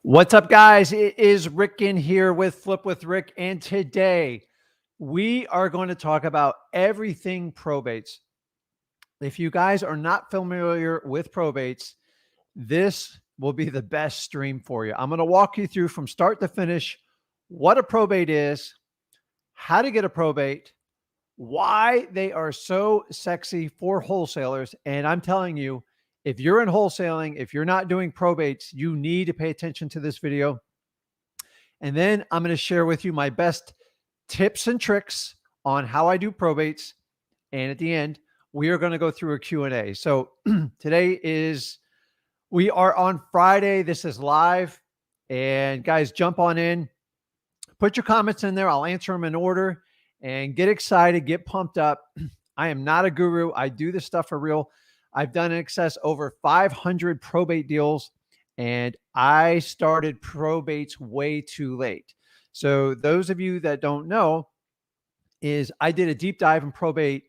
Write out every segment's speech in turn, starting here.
What's up, guys? It is Rick Ginn here with Flip with Rick, and today we are going to talk about everything probates. If you guys are not familiar with probates, this will be the best stream for you. I'm going to walk you through from start to finish what a probate is, how to get a probate, why they are so sexy for wholesalers. And I'm telling you, if you're in wholesaling, if you're not doing probates, you need to pay attention to this video. And then I'm going to share with you my best tips and tricks on how I do probates. And at the end, we are going to go through a Q&A. So we are on Friday. This is live. And guys, jump on in. Put your comments in there. I'll answer them in order. And get excited, get pumped up. I am not a guru. I do this stuff for real. I've done in excess over 500 probate deals, and I started probates way too late. So those of you that don't know, is I did a deep dive in probate,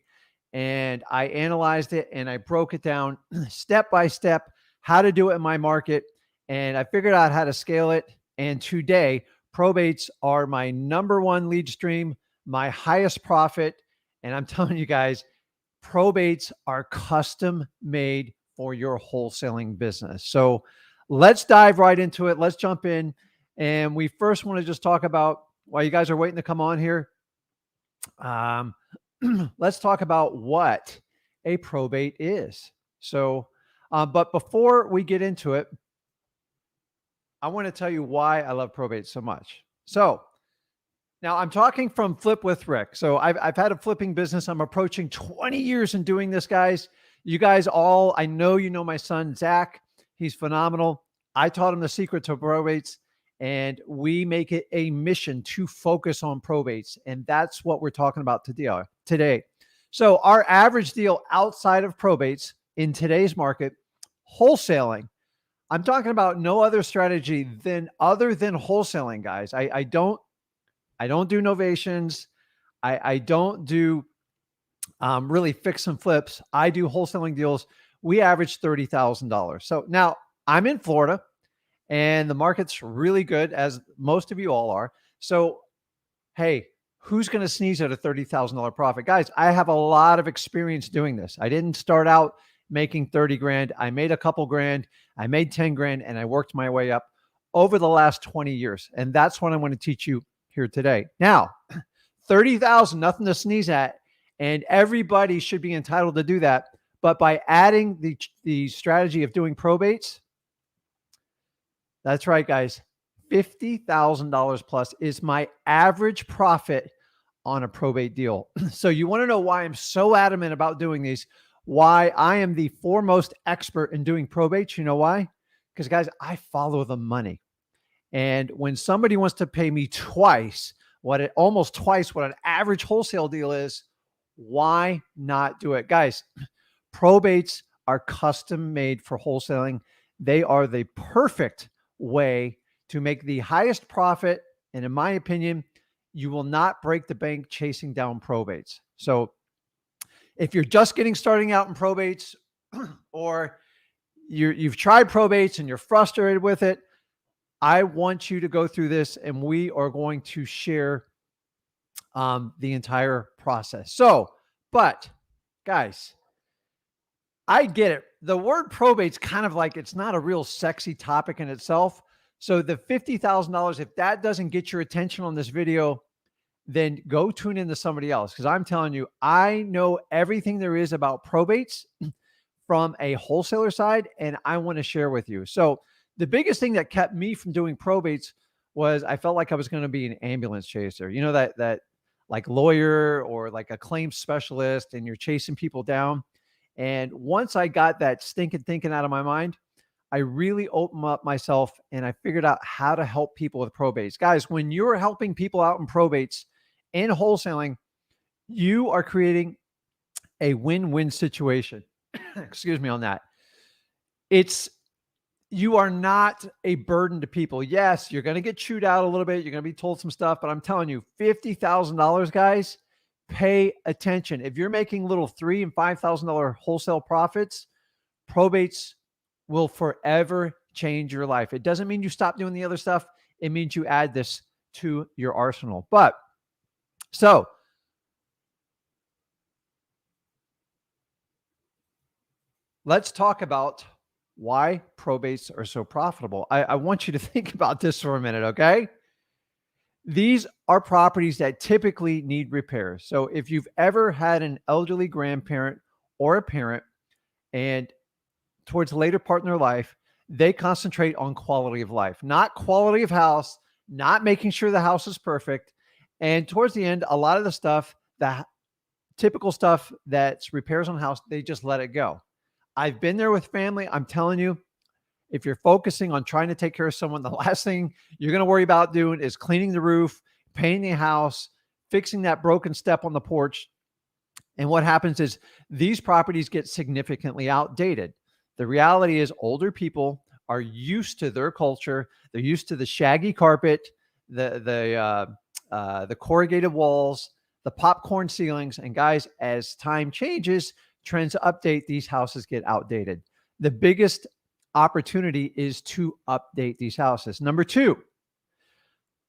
and I analyzed it, and I broke it down step by step, how to do it in my market, and I figured out how to scale it. And today, probates are my #1 lead stream, my highest profit. And I'm telling you guys, probates are custom made for your wholesaling business. So let's dive right into it. Let's jump in. And we first want to just talk about, while you guys are waiting to come on here, let's talk about what a probate is. So, but before we get into it, I want to tell you why I love probate so much. So now I'm talking from Flip with Rick. So I've had a flipping business. I'm approaching 20 years in doing this, guys. You guys all, I know you know my son, Zach. He's phenomenal. I taught him the secret to probates, and we make it a mission to focus on probates. And that's what we're talking about today. So our average deal outside of probates in today's market, wholesaling, I'm talking about no other strategy other than wholesaling, guys. I don't do novations. I don't do really fix and flips. I do wholesaling deals. We average $30,000. So now I'm in Florida, and the market's really good, as most of you all are. So, hey, who's going to sneeze at a $30,000 profit? Guys, I have a lot of experience doing this. I didn't start out making 30 grand. I made a couple grand. I made 10 grand, and I worked my way up over the last 20 years. And that's what I want to teach you here today. Now, 30,000, nothing to sneeze at, and everybody should be entitled to do that. But by adding the strategy of doing probates, that's right, guys, $50,000 plus is my average profit on a probate deal. So you want to know why I'm so adamant about doing these, why I am the foremost expert in doing probates. You know why? Because, guys, I follow the money. And when somebody wants to pay me almost twice what an average wholesale deal is, why not do it? Guys, probates are custom made for wholesaling. They are the perfect way to make the highest profit. And in my opinion, you will not break the bank chasing down probates. So if you're just starting out in probates, or you've tried probates and you're frustrated with it, I want you to go through this, and we are going to share the entire process. So, but guys, I get it. The word probate's kind of like, it's not a real sexy topic in itself. So the $50,000, if that doesn't get your attention on this video, then go tune into somebody else. Because I'm telling you, I know everything there is about probates from a wholesaler side, and I want to share with you. So the biggest thing that kept me from doing probates was I felt like I was going to be an ambulance chaser. You know, that like lawyer or like a claims specialist, and you're chasing people down. And once I got that stinking thinking out of my mind, I really opened up myself, and I figured out how to help people with probates. Guys, when you're helping people out in probates and wholesaling, you are creating a win-win situation. Excuse me on that. You are not a burden to people. Yes, you're going to get chewed out a little bit. You're going to be told some stuff, but I'm telling you, $50,000, guys, pay attention. If you're making little $3,000 and $5,000 wholesale profits, probates will forever change your life. It doesn't mean you stop doing the other stuff. It means you add this to your arsenal. But so let's talk about why probates are so profitable. I want you to think about this for a minute, okay? These are properties that typically need repairs. So if you've ever had an elderly grandparent or a parent, and towards the later part in their life, they concentrate on quality of life, not quality of house, not making sure the house is perfect. And towards the end, a lot of the stuff, the typical stuff that's repairs on house, they just let it go. I've been there with family. I'm telling you, if you're focusing on trying to take care of someone, the last thing you're going to worry about doing is cleaning the roof, painting the house, fixing that broken step on the porch. And what happens is these properties get significantly outdated. The reality is older people are used to their culture. They're used to the shaggy carpet, the corrugated walls, the popcorn ceilings. And guys, as time changes, trends update, these houses get outdated. The biggest opportunity is to update these houses. Number two,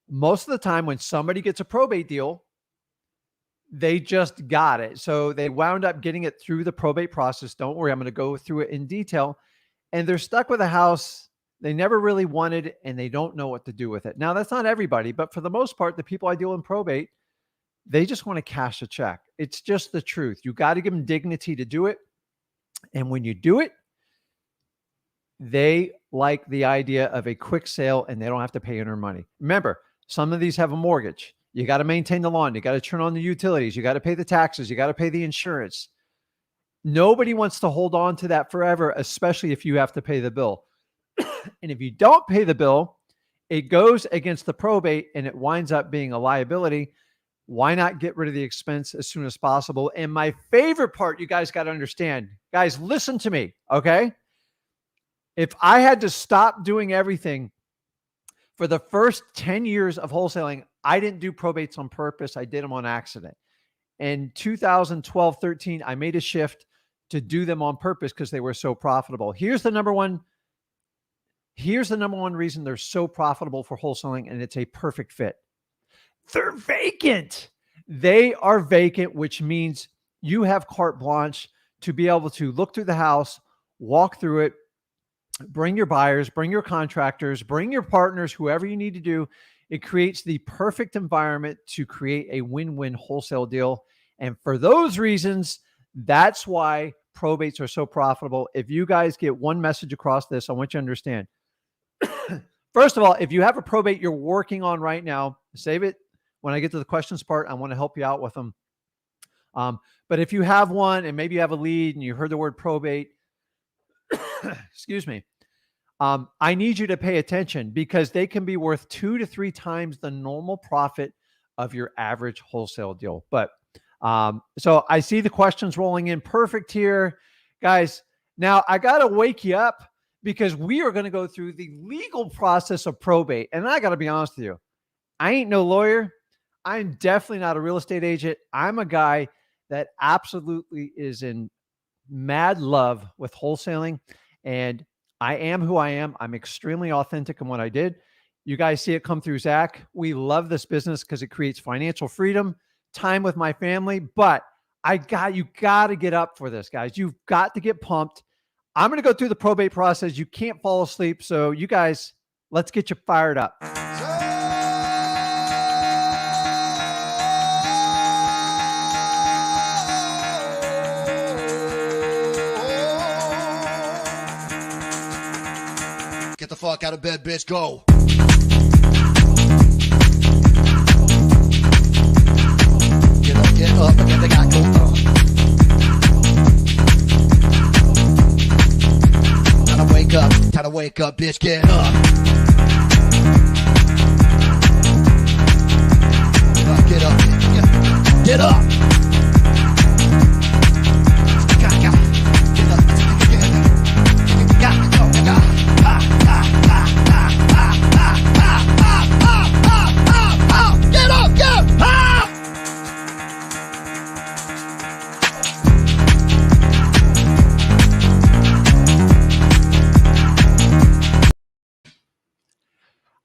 most of the time when somebody gets a probate deal, they just got it. So they wound up getting it through the probate process. Don't worry, I'm going to go through it in detail. And they're stuck with a house they never really wanted, and they don't know what to do with it. Now, that's not everybody, but for the most part, the people I deal in probate, they just want to cash a check. It's just the truth. You got to give them dignity to do it. And when you do it, they like the idea of a quick sale and they don't have to pay in their money. Remember, some of these have a mortgage. You got to maintain the lawn. You got to turn on the utilities. You got to pay the taxes. You got to pay the insurance. Nobody wants to hold on to that forever, especially if you have to pay the bill. And if you don't pay the bill, it goes against the probate and it winds up being a liability. Why not get rid of the expense as soon as possible? And my favorite part, you guys got to understand, guys, listen to me, okay? If I had to stop doing everything for the first 10 years of wholesaling, I didn't do probates on purpose. I did them on accident. In 2012, 13, I made a shift to do them on purpose because they were so profitable. Here's the number one reason they're so profitable for wholesaling, and it's a perfect fit. They're vacant. They are vacant, which means you have carte blanche to be able to look through the house, walk through it, bring your buyers, bring your contractors, bring your partners, whoever you need to do. It creates the perfect environment to create a win-win wholesale deal. And for those reasons, that's why probates are so profitable. If you guys get one message across this, I want you to understand. First of all, if you have a probate you're working on right now, save it. When I get to the questions part, I want to help you out with them. But if you have one and maybe you have a lead and you heard the word probate, excuse me, I need you to pay attention because they can be worth 2 to 3 times the normal profit of your average wholesale deal. But so I see the questions rolling in perfect here, guys. Now I got to wake you up because we are going to go through the legal process of probate. And I got to be honest with you, I ain't no lawyer. I'm definitely not a real estate agent. I'm a guy that absolutely is in mad love with wholesaling, and I am who I am. I'm extremely authentic in what I did. You guys see it come through Zach. We love this business because it creates financial freedom, time with my family, but you got to get up for this, guys. You've got to get pumped. I'm going to go through the probate process. You can't fall asleep. So you guys, let's get you fired up. Get the fuck out of bed, bitch. Go. Get up, and get the guy go. Time to wake up, bitch. Get up. Get up. Get up.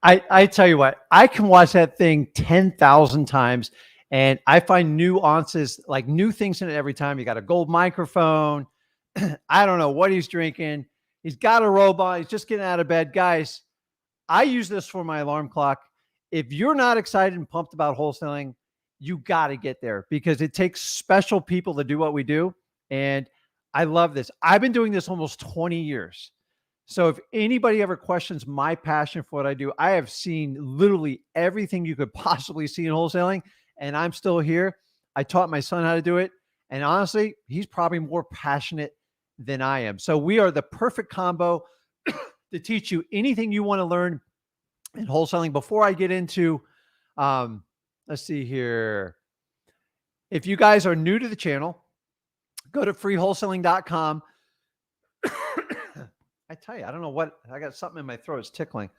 I tell you what, I can watch that thing 10,000 times and I find nuances, like new things in it every time. You got a gold microphone. I don't know what he's drinking. He's got a robot. He's just getting out of bed. Guys, I use this for my alarm clock. If you're not excited and pumped about wholesaling, you got to get there because it takes special people to do what we do. And I love this. I've been doing this almost 20 years. So if anybody ever questions my passion for what I do, I have seen literally everything you could possibly see in wholesaling, and I'm still here. I taught my son how to do it. And honestly, he's probably more passionate than I am. So we are the perfect combo to teach you anything you want to learn in wholesaling. Before I get into, let's see here. If you guys are new to the channel, go to freewholesaling.com. I tell you, I don't know what, I got something in my throat. It's tickling.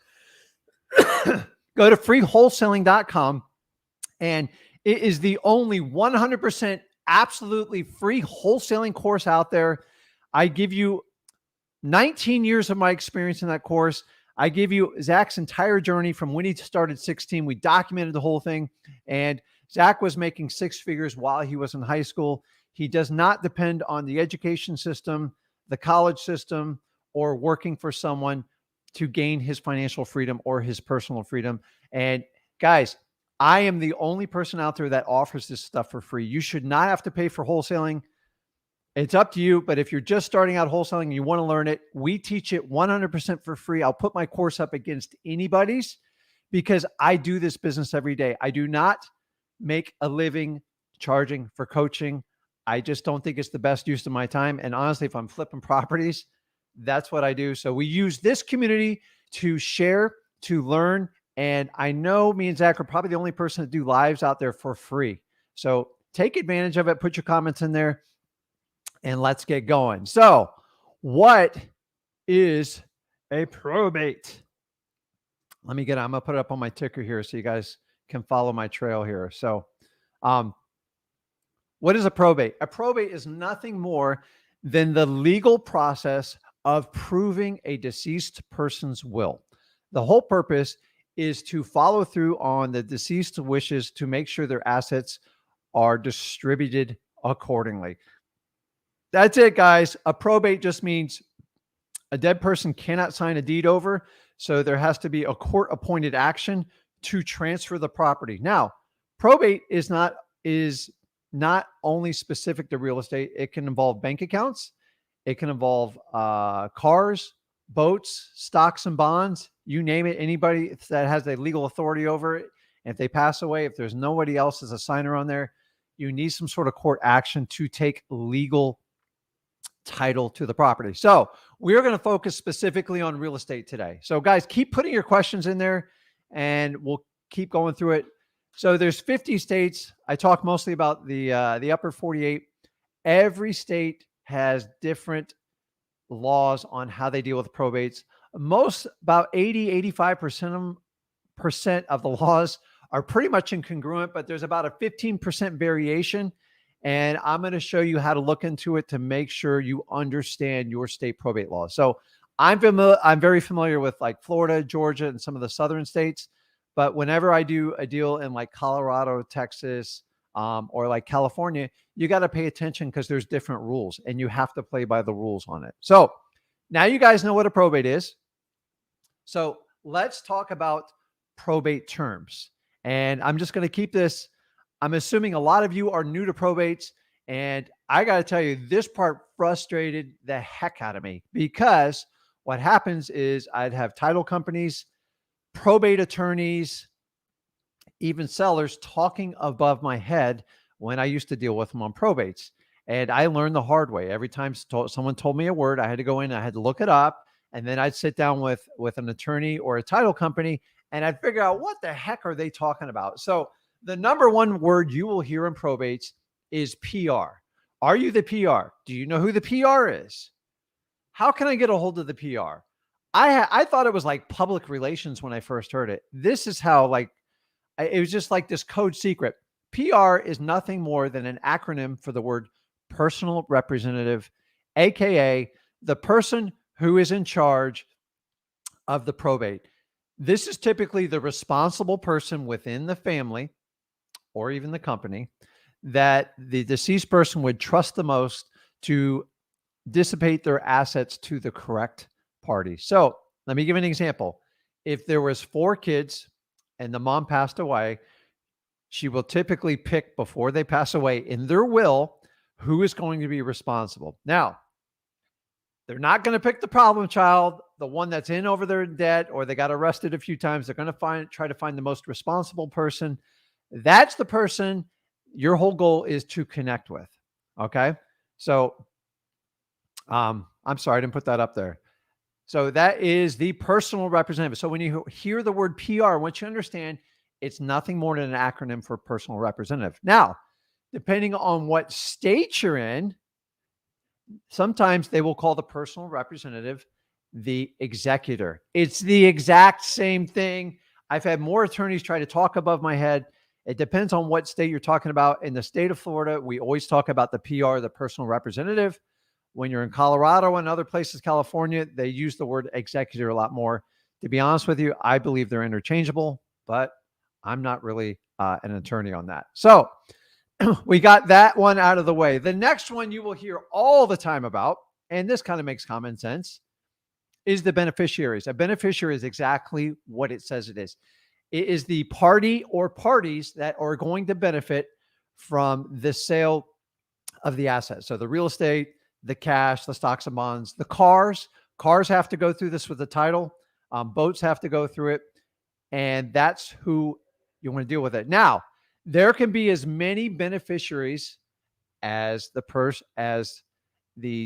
Go to freewholesaling.com. And it is the only 100% absolutely free wholesaling course out there. I give you 19 years of my experience in that course. I give you Zach's entire journey from when he started 16. We documented the whole thing. And Zach was making six figures while he was in high school. He does not depend on the education system, the college system, or working for someone to gain his financial freedom or his personal freedom. And guys, I am the only person out there that offers this stuff for free. You should not have to pay for wholesaling. It's up to you. But if you're just starting out wholesaling and you want to learn it, we teach it 100% for free. I'll put my course up against anybody's because I do this business every day. I do not make a living charging for coaching. I just don't think it's the best use of my time. And honestly, if I'm flipping properties, that's what I do. So we use this community to share, to learn. And I know me and Zach are probably the only person that do lives out there for free. So take advantage of it. Put your comments in there and let's get going. So what is a probate? I'm going to put it up on my ticker here so you guys can follow my trail here. So what is a probate? A probate is nothing more than the legal process of proving a deceased person's will. The whole purpose is to follow through on the deceased wishes to make sure their assets are distributed accordingly. That's it, guys. A probate just means a dead person cannot sign a deed over, so there has to be a court-appointed action to transfer the property. Now, probate is not only specific to real estate. It can involve bank accounts. It can involve cars, boats, stocks and bonds, you name it. Anybody that has a legal authority over it. And if they pass away, if there's nobody else as a signer on there, you need some sort of court action to take legal title to the property. So we're going to focus specifically on real estate today. So guys, keep putting your questions in there and we'll keep going through it. So there's 50 states. I talk mostly about the upper 48. Every state has different laws on how they deal with probates. About 85% of the laws are pretty much incongruent, but there's about a 15% variation. And I'm going to show you how to look into it to make sure you understand your state probate laws. So I'm very familiar with like Florida, Georgia, and some of the southern states. But whenever I do a deal in like Colorado, Texas, or like California, you got to pay attention because there's different rules and you have to play by the rules on it. So now you guys know what a probate is. So let's talk about probate terms. And I'm just going to keep this. I'm assuming a lot of you are new to probates. And I got to tell you, this part frustrated the heck out of me because what happens is I'd have title companies, probate attorneys, even sellers talking above my head when I used to deal with them on probates. And I learned the hard way. Every time someone told me a word, I had to go in, I had to look it up. And then I'd sit down with an attorney or a title company and I'd figure out what the heck are they talking about? So the number one word you will hear in probates is PR. Are you the PR? Do you know who the PR is? How can I get a hold of the PR? I thought it was like public relations when I first heard it. This is how it was just like this code secret. PR is nothing more than an acronym for the word personal representative, AKA the person who is in charge of the probate. This is typically the responsible person within the family or even the company that the deceased person would trust the most to dissipate their assets to the correct party. So let me give an example. If there was 4 kids and the mom passed away, she will typically pick, before they pass away in their will, who is going to be responsible. Now, they're not going to pick the problem child, the one that's in over their debt, or they got arrested a few times. They're going to try to find the most responsible person. That's the person your whole goal is to connect with. Okay. So, I'm sorry, I didn't put that up there. So that is the personal representative. So when you hear the word PR, I want you to understand it's nothing more than an acronym for personal representative. Now, depending on what state you're in, sometimes they will call the personal representative the executor. It's the exact same thing. I've had more attorneys try to talk above my head. It depends on what state you're talking about. In the state of Florida, we always talk about the PR, the personal representative. When you're in Colorado and other places, California, they use the word executor a lot more. To be honest with you, I believe they're interchangeable, but I'm not really an attorney on that. So we got that one out of the way. The next one you will hear all the time about, and this kind of makes common sense, is the beneficiaries. A beneficiary is exactly what it says it is. It is the party or parties that are going to benefit from the sale of the asset. So the real estate, the cash, the stocks and bonds, the cars. Cars have to go through this with the title. Boats have to go through it. And that's who you want to deal with it. Now, there can be as many beneficiaries as the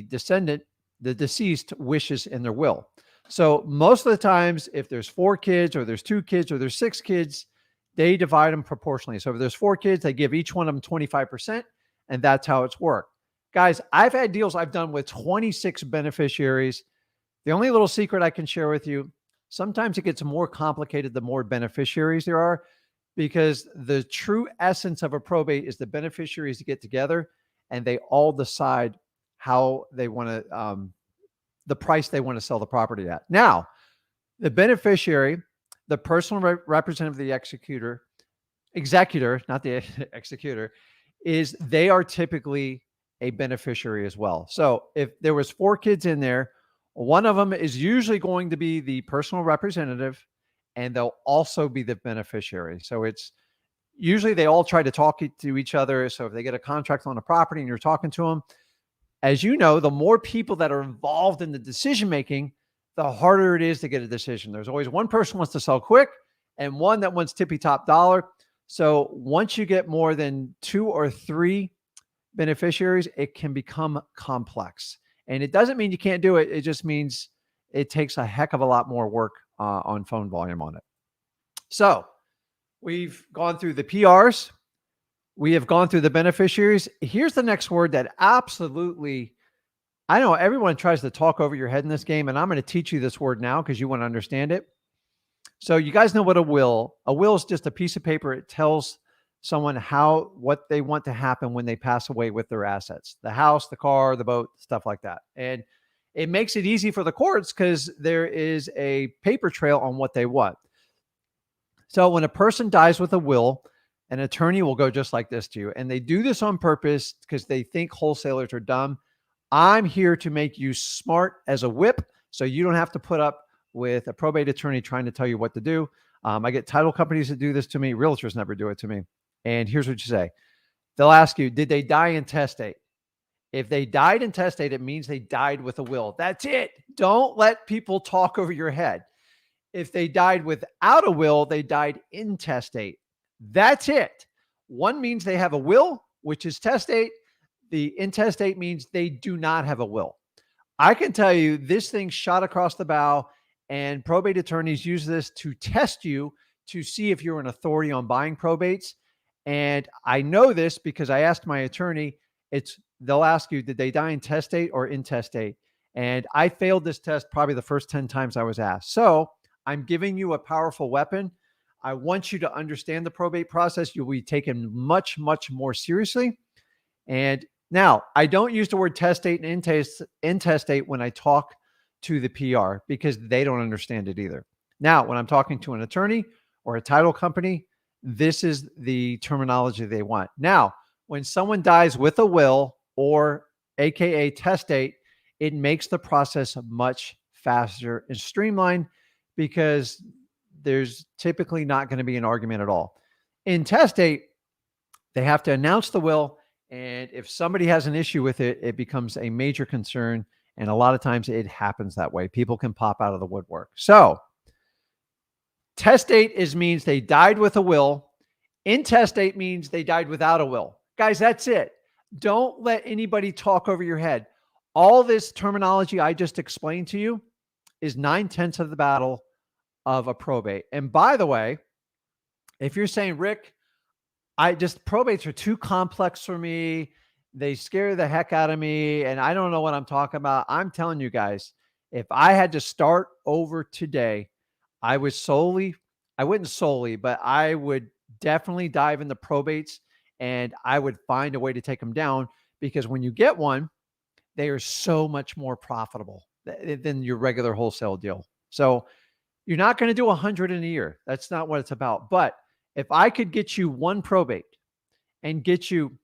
descendant, the deceased wishes in their will. So most of the times, if there's 4 kids or there's 2 kids or there's 6 kids, they divide them proportionally. So if there's 4 kids, they give each one of them 25%, and that's how it's worked. Guys, I've had deals I've done with 26 beneficiaries. The only little secret I can share with you, sometimes it gets more complicated the more beneficiaries there are, because the true essence of a probate is the beneficiaries get together and they all decide how they want to, the price they want to sell the property at. Now, the beneficiary, the personal representative of the executor, not the executor, is they are typically a beneficiary as well. So if there was 4 kids in there, one of them is usually going to be the personal representative, and they'll also be the beneficiary. So it's usually they all try to talk to each other. So if they get a contract on a property and you're talking to them, as you know, the more people that are involved in the decision-making, the harder it is to get a decision. There's always one person wants to sell quick and one that wants tippy top dollar. So once you get more than 2 or 3 beneficiaries, it can become complex. And it doesn't mean you can't do it. It just means it takes a heck of a lot more work on phone volume on it. So we've gone through the PRs. We have gone through the beneficiaries. Here's the next word that absolutely, I know everyone tries to talk over your head in this game, and I'm going to teach you this word now because you want to understand it. So you guys know what a will is just a piece of paper. It tells someone what they want to happen when they pass away with their assets, the house, the car, the boat, stuff like that. And it makes it easy for the courts because there is a paper trail on what they want. So when a person dies with a will, an attorney will go just like this to you. And they do this on purpose because they think wholesalers are dumb. I'm here to make you smart as a whip so you don't have to put up with a probate attorney trying to tell you what to do. I get title companies that do this to me. Realtors never do it to me. And here's what you say. They'll ask you, did they die intestate? If they died intestate, it means they died with a will. That's it. Don't let people talk over your head. If they died without a will, they died intestate. That's it. One means they have a will, which is testate. The intestate means they do not have a will. I can tell you this thing shot across the bow, and probate attorneys use this to test you to see if you're an authority on buying probates. And I know this because I asked my attorney, they'll ask you, did they die intestate or intestate? And I failed this test probably the first 10 times I was asked. So I'm giving you a powerful weapon. I want you to understand the probate process. You'll be taken much, much more seriously. And now I don't use the word testate and intestate when I talk to the PR because they don't understand it either. Now, when I'm talking to an attorney or a title company, this is the terminology they want. Now, when someone dies with a will or AKA testate, it makes the process much faster and streamlined because there's typically not going to be an argument at all. In testate, they have to announce the will, and if somebody has an issue with it, it becomes a major concern. And a lot of times it happens that way. People can pop out of the woodwork. So testate means they died with a will. Intestate means they died without a will. Guys, that's it. Don't let anybody talk over your head. All this terminology I just explained to you is 9/10 of the battle of a probate. And by the way, if you're saying, Rick, probates are too complex for me, they scare the heck out of me, and I don't know what I'm talking about. I'm telling you guys, if I had to start over today, I wouldn't solely, but I would definitely dive into probates, and I would find a way to take them down, because when you get one, they are so much more profitable than your regular wholesale deal. So you're not going to do 100 in a year. That's not what it's about. But if I could get you one probate and get you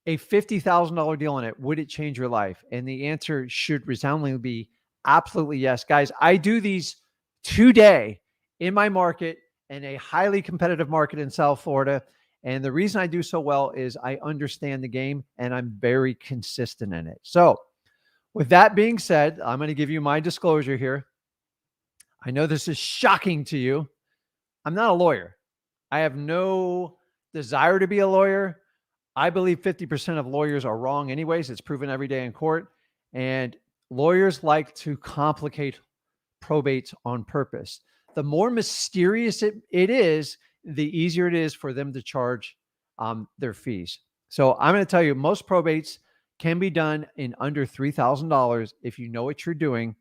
a $50,000 deal in it, would it change your life? And the answer should resoundingly be absolutely yes. Guys, I do these today in my market, in a highly competitive market in South Florida. And the reason I do so well is I understand the game and I'm very consistent in it. So with that being said, I'm going to give you my disclosure here. I know this is shocking to you. I'm not a lawyer. I have no desire to be a lawyer. I believe 50% of lawyers are wrong anyways. It's proven every day in court. And lawyers like to complicate probates on purpose. The more mysterious it is, the easier it is for them to charge their fees. So I'm going to tell you, most probates can be done in under $3,000 if you know what you're doing.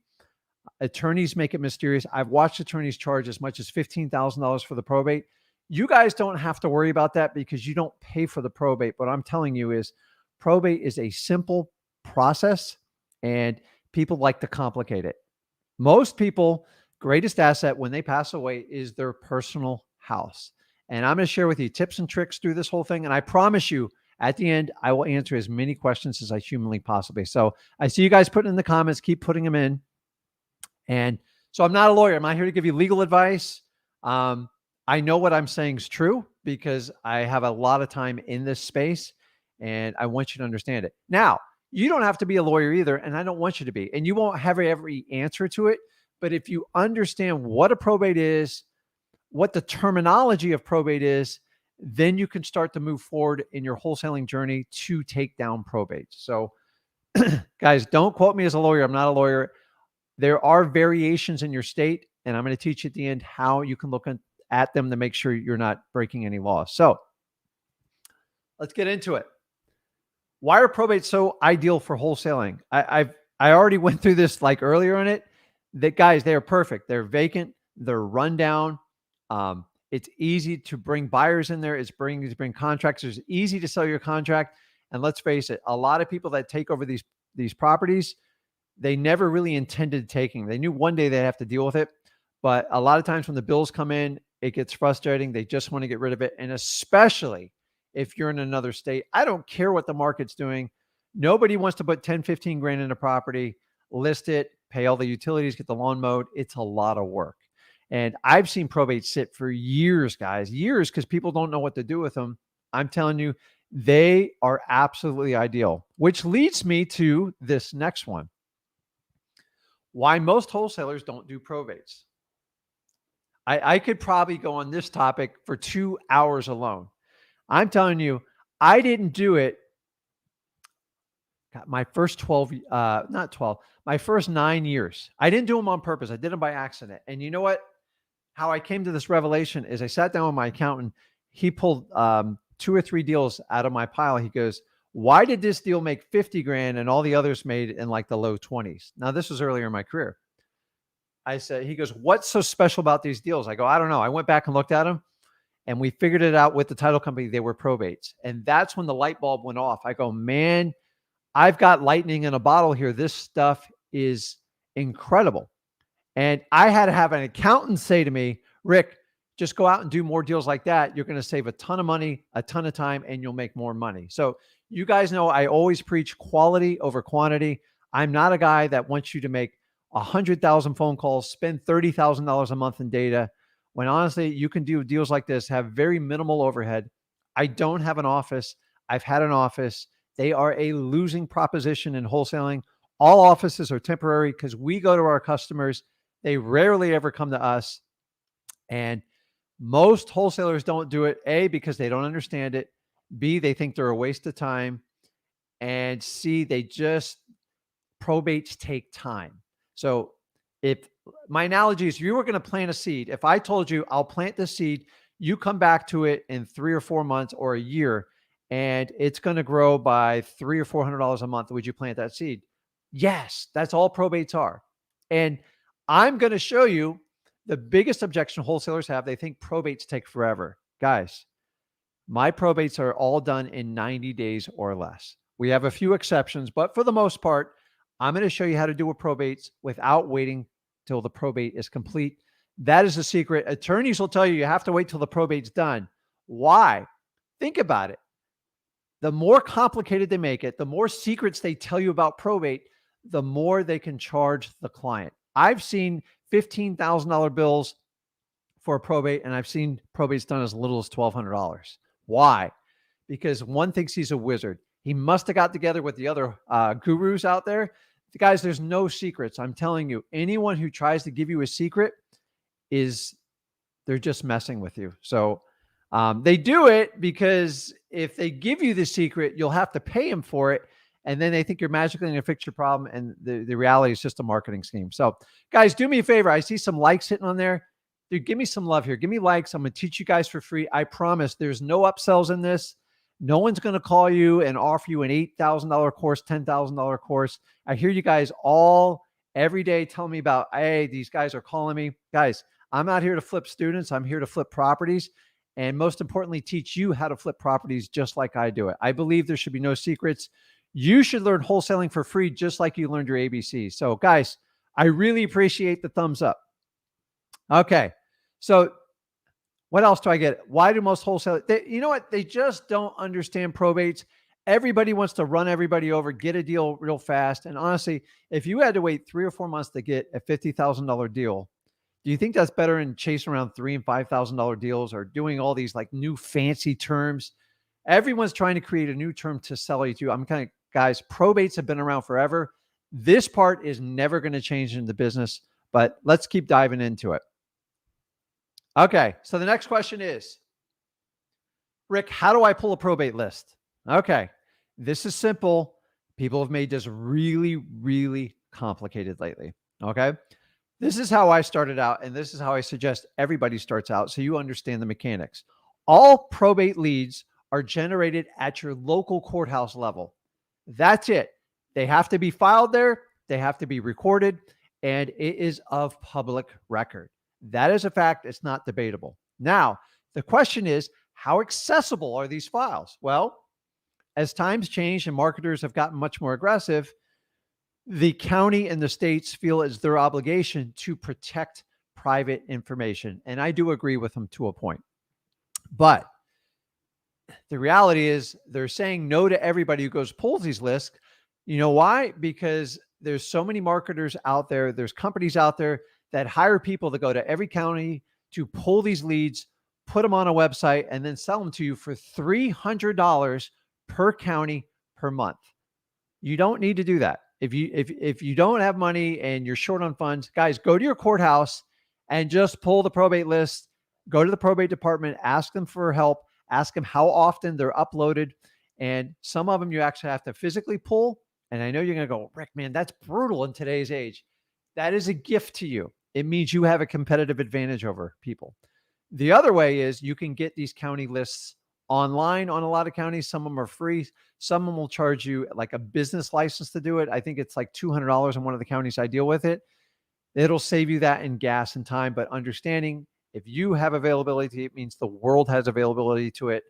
Attorneys make it mysterious. I've watched attorneys charge as much as $15,000 for the probate. You guys don't have to worry about that because you don't pay for the probate. What I'm telling you is probate is a simple process and people like to complicate it. Most people, greatest asset when they pass away is their personal house. And I'm going to share with you tips and tricks through this whole thing. And I promise you at the end, I will answer as many questions as I humanly possibly. So I see you guys putting in the comments, keep putting them in. And so I'm not a lawyer. I'm not here to give you legal advice. I know what I'm saying is true because I have a lot of time in this space and I want you to understand it. Now, you don't have to be a lawyer either, and I don't want you to be. And you won't have every answer to it. But if you understand what a probate is, what the terminology of probate is, then you can start to move forward in your wholesaling journey to take down probates. So guys, don't quote me as a lawyer. I'm not a lawyer. There are variations in your state, and I'm going to teach you at the end how you can look at them to make sure you're not breaking any laws. So let's get into it. Why are probates so ideal for wholesaling? I already went through this like earlier in it. That guys, they are perfect. They're vacant. They're run down. It's easy to bring buyers in there. It's easy to bring contractors. It's easy to sell your contract. And let's face it, a lot of people that take over these properties, they never really intended taking. They knew one day they'd have to deal with it. But a lot of times when the bills come in, it gets frustrating. They just want to get rid of it. And especially if you're in another state, I don't care what the market's doing. Nobody wants to put 10, 15 grand in a property, list it, pay all the utilities, get the lawn mowed. It's a lot of work. And I've seen probates sit for years, guys, years, because people don't know what to do with them. I'm telling you, they are absolutely ideal, which leads me to this next one. Why most wholesalers don't do probates. I could probably go on this topic for 2 hours alone. I'm telling you, I didn't do it. My first my first 9 years. I didn't do them on purpose. I did them by accident. And you know what? How I came to this revelation is I sat down with my accountant. He pulled 2 or 3 deals out of my pile. He goes, why did this deal make 50 grand and all the others made in like the low 20s? Now, this was earlier in my career. I said, he goes, what's so special about these deals? I go, I don't know. I went back and looked at them and we figured it out with the title company. They were probates. And that's when the light bulb went off. I go, man, I've got lightning in a bottle here. This stuff is incredible. And I had to have an accountant say to me, Rick, just go out and do more deals like that. You're going to save a ton of money, a ton of time, and you'll make more money. So you guys know I always preach quality over quantity. I'm not a guy that wants you to make 100,000 phone calls, spend $30,000 a month in data, when honestly, you can do deals like this, have very minimal overhead. I don't have an office. I've had an office. They are a losing proposition in wholesaling. All offices are temporary because we go to our customers. They rarely ever come to us. And most wholesalers don't do it, A, because they don't understand it. B, they think they're a waste of time. And C, probates take time. So if my analogy is you were going to plant a seed, if I told you I'll plant the seed, you come back to it in 3 or 4 months or a year, and it's going to grow by $300 or $400 a month, would you plant that seed? Yes, that's all probates are. And I'm going to show you the biggest objection wholesalers have. They think probates take forever. Guys, my probates are all done in 90 days or less. We have a few exceptions, but for the most part, I'm going to show you how to do a probates without waiting till the probate is complete. That is the secret. Attorneys will tell you you have to wait till the probate's done. Why? Think about it. The more complicated they make it, the more secrets they tell you about probate, the more they can charge the client. I've seen $15,000 bills for a probate, and I've seen probates done as little as $1,200. Why? Because one thinks he's a wizard. He must have got together with the other gurus out there. Guys, there's no secrets. I'm telling you, anyone who tries to give you a secret they're just messing with you. So they do it because if they give you the secret, you'll have to pay them for it. And then they think you're magically going to fix your problem. And the reality is just a marketing scheme. So guys, do me a favor. I see some likes hitting on there. Dude, give me some love here. Give me likes. I'm going to teach you guys for free. I promise there's no upsells in this. No one's going to call you and offer you an $8,000 course, $10,000 course. I hear you guys all every day tell me about, hey, these guys are calling me. Guys, I'm not here to flip students. I'm here to flip properties. And most importantly, teach you how to flip properties just like I do it. I believe there should be no secrets. You should learn wholesaling for free, just like you learned your ABCs. So guys, I really appreciate the thumbs up. Okay. So what else do I get? Why do most wholesalers, you know what? They just don't understand probates. Everybody wants to run everybody over, get a deal real fast. And honestly, if you had to wait 3 or 4 months to get a $50,000 deal, do you think that's better than chasing around $3,000 and $5,000 deals or doing all these like new fancy terms? Everyone's trying to create a new term to sell you to. I'm kind of, guys, probates have been around forever. This part is never going to change in the business, but let's keep diving into it. Okay, so the next question is, Rick, how do I pull a probate list? Okay, this is simple. People have made this really, really complicated lately. Okay, this is how I started out, and this is how I suggest everybody starts out so you understand the mechanics. All probate leads are generated at your local courthouse level. That's it. They have to be filed there. They have to be recorded, and it is of public record. That is a fact. It's not debatable. Now, the question is, how accessible are these files? Well, as times change and marketers have gotten much more aggressive, the county and the states feel it's their obligation to protect private information. And I do agree with them to a point. But the reality is they're saying no to everybody who pulls these lists. You know why? Because there's so many marketers out there. There's companies out there that hire people to go to every county to pull these leads, put them on a website, and then sell them to you for $300 per county per month. You don't need to do that. If you don't have money and you're short on funds, guys, go to your courthouse and just pull the probate list. Go to the probate department, ask them for help, ask them how often they're uploaded. And some of them you actually have to physically pull. And I know you're going to go, Rick, man, that's brutal in today's age. That is a gift to you. It means you have a competitive advantage over people. The other way is you can get these county lists online on a lot of counties. Some of them are free. Some of them will charge you like a business license to do it. I think it's like $200 in one of the counties I deal with it. It'll save you that in gas and time, but understanding if you have availability, it means the world has availability to it,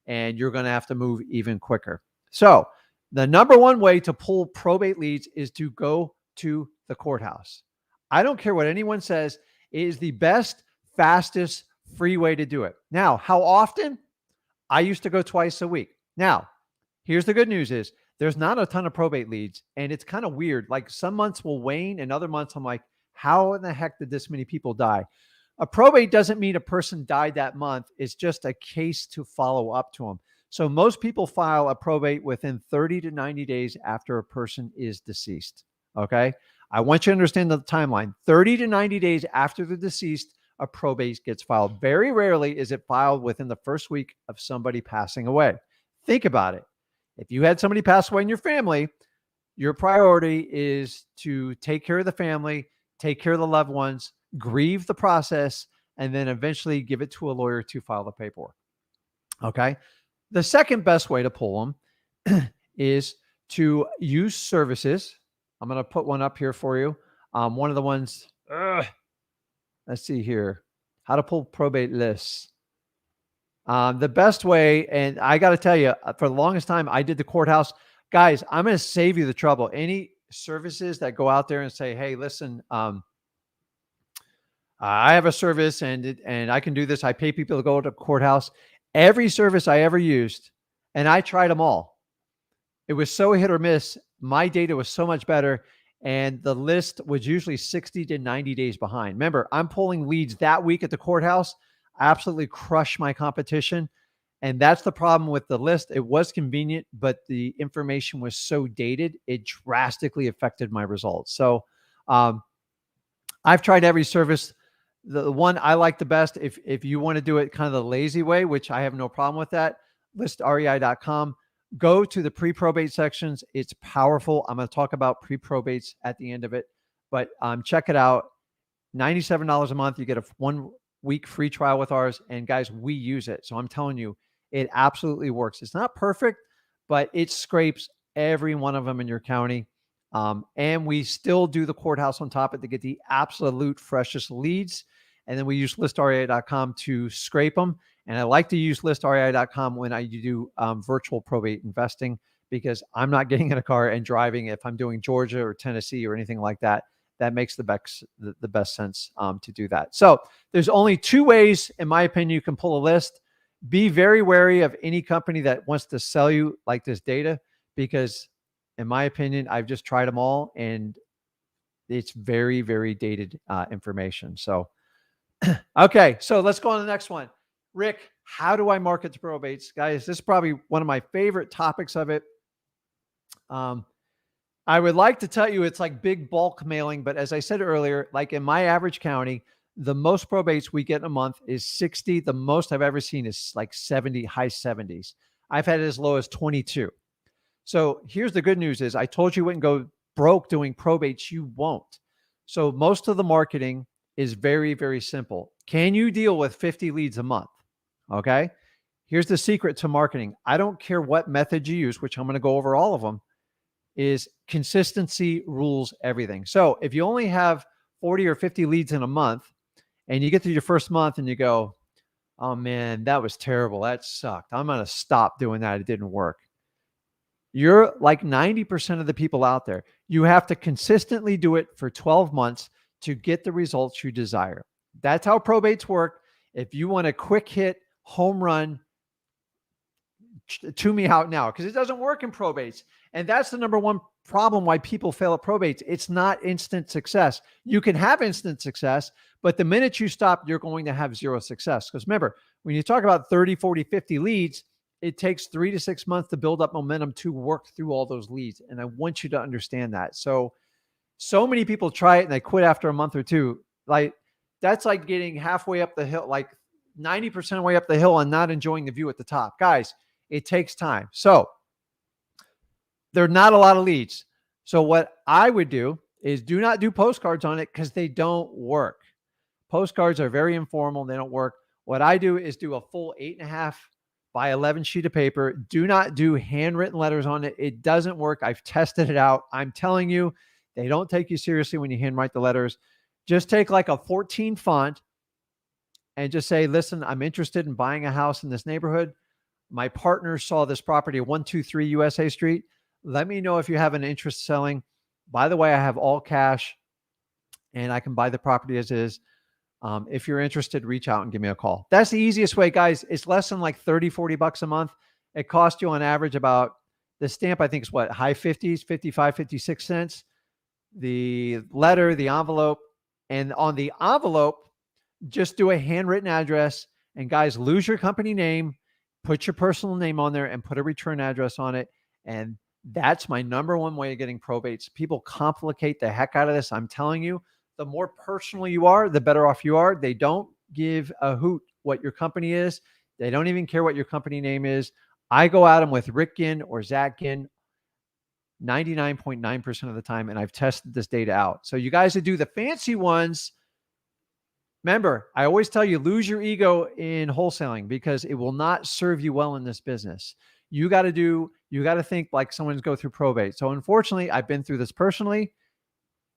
and you're going to have to move even quicker. So the number one way to pull probate leads is to go to the courthouse. I don't care what anyone says. It is the best, fastest, free way to do it. Now, how often? I used to go twice a week. Now, here's the good news is there's not a ton of probate leads, and it's kind of weird. Like some months will wane and other months I'm like, how in the heck did this many people die? A probate doesn't mean a person died that month. It's just a case to follow up to them. So most people file a probate within 30 to 90 days after a person is deceased. Okay. I want you to understand the timeline. 30 to 90 days after the deceased, a probate gets filed. Very rarely is it filed within the first week of somebody passing away. Think about it. If you had somebody pass away in your family, your priority is to take care of the family, take care of the loved ones, grieve the process, and then eventually give it to a lawyer to file the paperwork. Okay. The second best way to pull them is to use services. I'm going to put one up here for you. One of the ones, let's see here, how to pull probate lists. The best way, and I got to tell you, for the longest time, I did the courthouse. Guys, I'm going to save you the trouble. Any services that go out there and say, hey, listen, I have a service and I can do this. I pay people to go to the courthouse. Every service I ever used, and I tried them all. It was so hit or miss. My data was so much better. And the list was usually 60 to 90 days behind. Remember, I'm pulling leads that week at the courthouse. I absolutely crush my competition. And that's the problem with the list. It was convenient, but the information was so dated, it drastically affected my results. So I've tried every service. The one I like the best, if you want to do it kind of the lazy way, which I have no problem with that, listrei.com. Go to the pre-probate sections. It's powerful. I'm going to talk about pre-probates at the end of it, but check it out. $97 a month. You get a 1 week free trial with ours. And guys, we use it. So I'm telling you, it absolutely works. It's not perfect, but it scrapes every one of them in your county. And we still do the courthouse on top of it to get the absolute freshest leads. And then we use listrei.com to scrape them. And I like to use listrei.com when I do virtual probate investing, because I'm not getting in a car and driving. If I'm doing Georgia or Tennessee or anything like that, that makes the best sense to do that. So there's only 2 ways, in my opinion, you can pull a list. Be very wary of any company that wants to sell you like this data, because in my opinion, I've just tried them all and it's very, very dated information. So, okay. So let's go on to the next one. Rick, how do I market to probates? Guys, this is probably one of my favorite topics of it. I would like to tell you it's like big bulk mailing, but as I said earlier, like in my average county, the most probates we get in a month is 60. The most I've ever seen is like 70, high 70s. I've had it as low as 22. So here's the good news is I told you wouldn't go broke doing probates. You won't. So most of the marketing is very, very simple. Can you deal with 50 leads a month? Okay. Here's the secret to marketing. I don't care what method you use, which I'm going to go over all of them, is consistency rules everything. So if you only have 40 or 50 leads in a month and you get through your first month and you go, oh man, that was terrible. That sucked. I'm going to stop doing that. It didn't work. You're like 90% of the people out there. You have to consistently do it for 12 months to get the results you desire. That's how probates work. If you want a quick hit, home run, to me out now, because it doesn't work in probates. And that's the number one problem why people fail at probates. It's not instant success. You can have instant success, but the minute you stop, you're going to have zero success. Because remember, when you talk about 30, 40, 50 leads, it takes 3 to 6 months to build up momentum to work through all those leads. And I want you to understand that. So many people try it and they quit after a month or two. Like that's like getting halfway up the hill, like 90% of the way up the hill and not enjoying the view at the top. Guys, it takes time. So there are not a lot of leads. So what I would do is do not do postcards on it because they don't work. Postcards are very informal. They don't work. What I do is do a full 8.5 by 11 sheet of paper. Do not do handwritten letters on it. It doesn't work. I've tested it out. I'm telling you, they don't take you seriously when you handwrite the letters. Just take like a 14 font and just say, listen, I'm interested in buying a house in this neighborhood. My partner saw this property at 123 USA Street. Let me know if you have an interest selling. By the way, I have all cash. and I can buy the property as is. If you're interested, reach out and give me a call. That's the easiest way, guys. It's less than like 30, 40 bucks a month. It costs you on average about, the stamp, I think is what, high 50s, 55, 56 cents. The letter, the envelope, and on the envelope, just do a handwritten address. And guys, lose your company name, put your personal name on there, and put a return address on it. And that's my number one way of getting probates. People complicate the heck out of this. I'm telling you, the more personal you are, the better off you are. They don't give a hoot what your company is. They don't even care what your company name is. I go at them with Rick Ginn or Zach Ginn 99.9% of the time, and I've tested this data out. So you guys that do the fancy ones, remember, I always tell you, lose your ego in wholesaling because it will not serve you well in this business. You got to think like someone's go through probate. So unfortunately, I've been through this personally.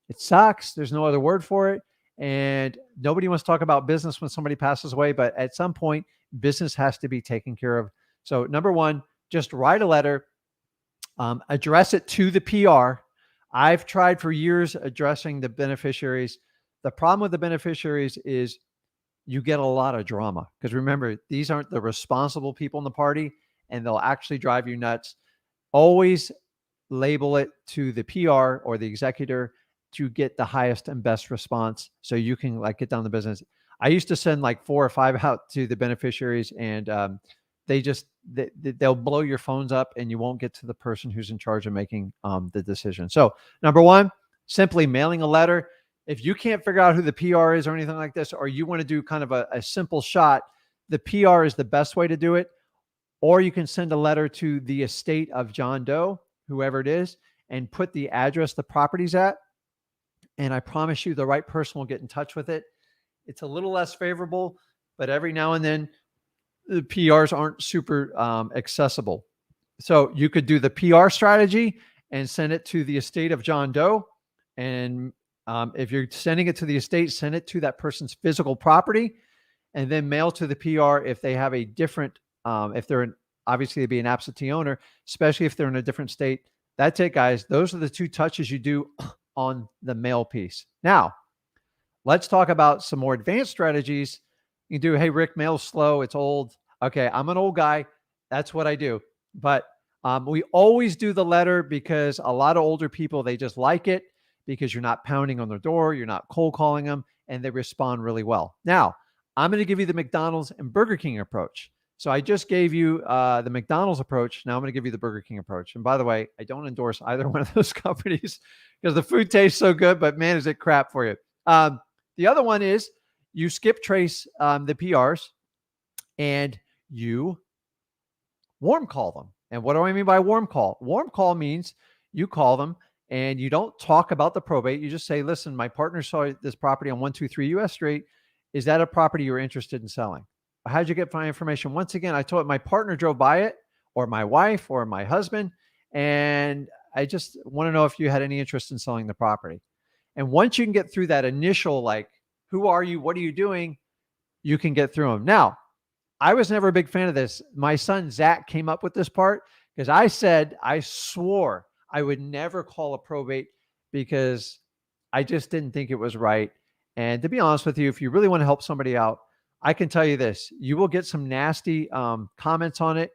It sucks. There's no other word for it. And nobody wants to talk about business when somebody passes away, but at some point, business has to be taken care of. So number one, just write a letter, address it to the PR. I've tried for years addressing the beneficiaries. The problem with the beneficiaries is you get a lot of drama because remember, these aren't the responsible people in the party and they'll actually drive you nuts. Always label it to the PR or the executor to get the highest and best response so you can like get down the business. I used to send like 4 or 5 out to the beneficiaries and they'll blow your phones up and you won't get to the person who's in charge of making the decision. So number one, simply mailing a letter. If you can't figure out who the PR is or anything like this, or you want to do kind of a simple shot, the PR is the best way to do it. Or you can send a letter to the estate of John Doe, whoever it is, and put the address the property's at. And I promise you the right person will get in touch with it. It's a little less favorable, but every now and then the PRs aren't super accessible. So you could do the PR strategy and send it to the estate of John Doe. And if you're sending it to the estate, send it to that person's physical property and then mail to the PR if they have a different, if they're obviously they'd be an absentee owner, especially if they're in a different state. That's it, guys. Those are the 2 touches you do on the mail piece. Now, let's talk about some more advanced strategies. You do, hey, Rick, mail's slow. It's old. Okay, I'm an old guy. That's what I do. But we always do the letter because a lot of older people, they just like it because you're not pounding on their door. You're not cold calling them, and they respond really well. Now, I'm going to give you the McDonald's and Burger King approach. So I just gave you the McDonald's approach. Now I'm going to give you the Burger King approach. And by the way, I don't endorse either one of those companies because the food tastes so good, but man, is it crap for you. The other one is you skip trace the PRs and you warm call them. And what do I mean by warm call? Warm call means you call them and you don't talk about the probate. You just say, listen, my partner saw this property on 123 US Street. Is that a property you're interested in selling? How'd you get my information? Once again, I told my partner drove by it or my wife or my husband. And I just want to know if you had any interest in selling the property. And once you can get through that initial, like, who are you? What are you doing? You can get through them. Now, I was never a big fan of this. My son, Zach, came up with this part because I swore I would never call a probate because I just didn't think it was right. And to be honest with you, if you really want to help somebody out, I can tell you this, you will get some nasty comments on it,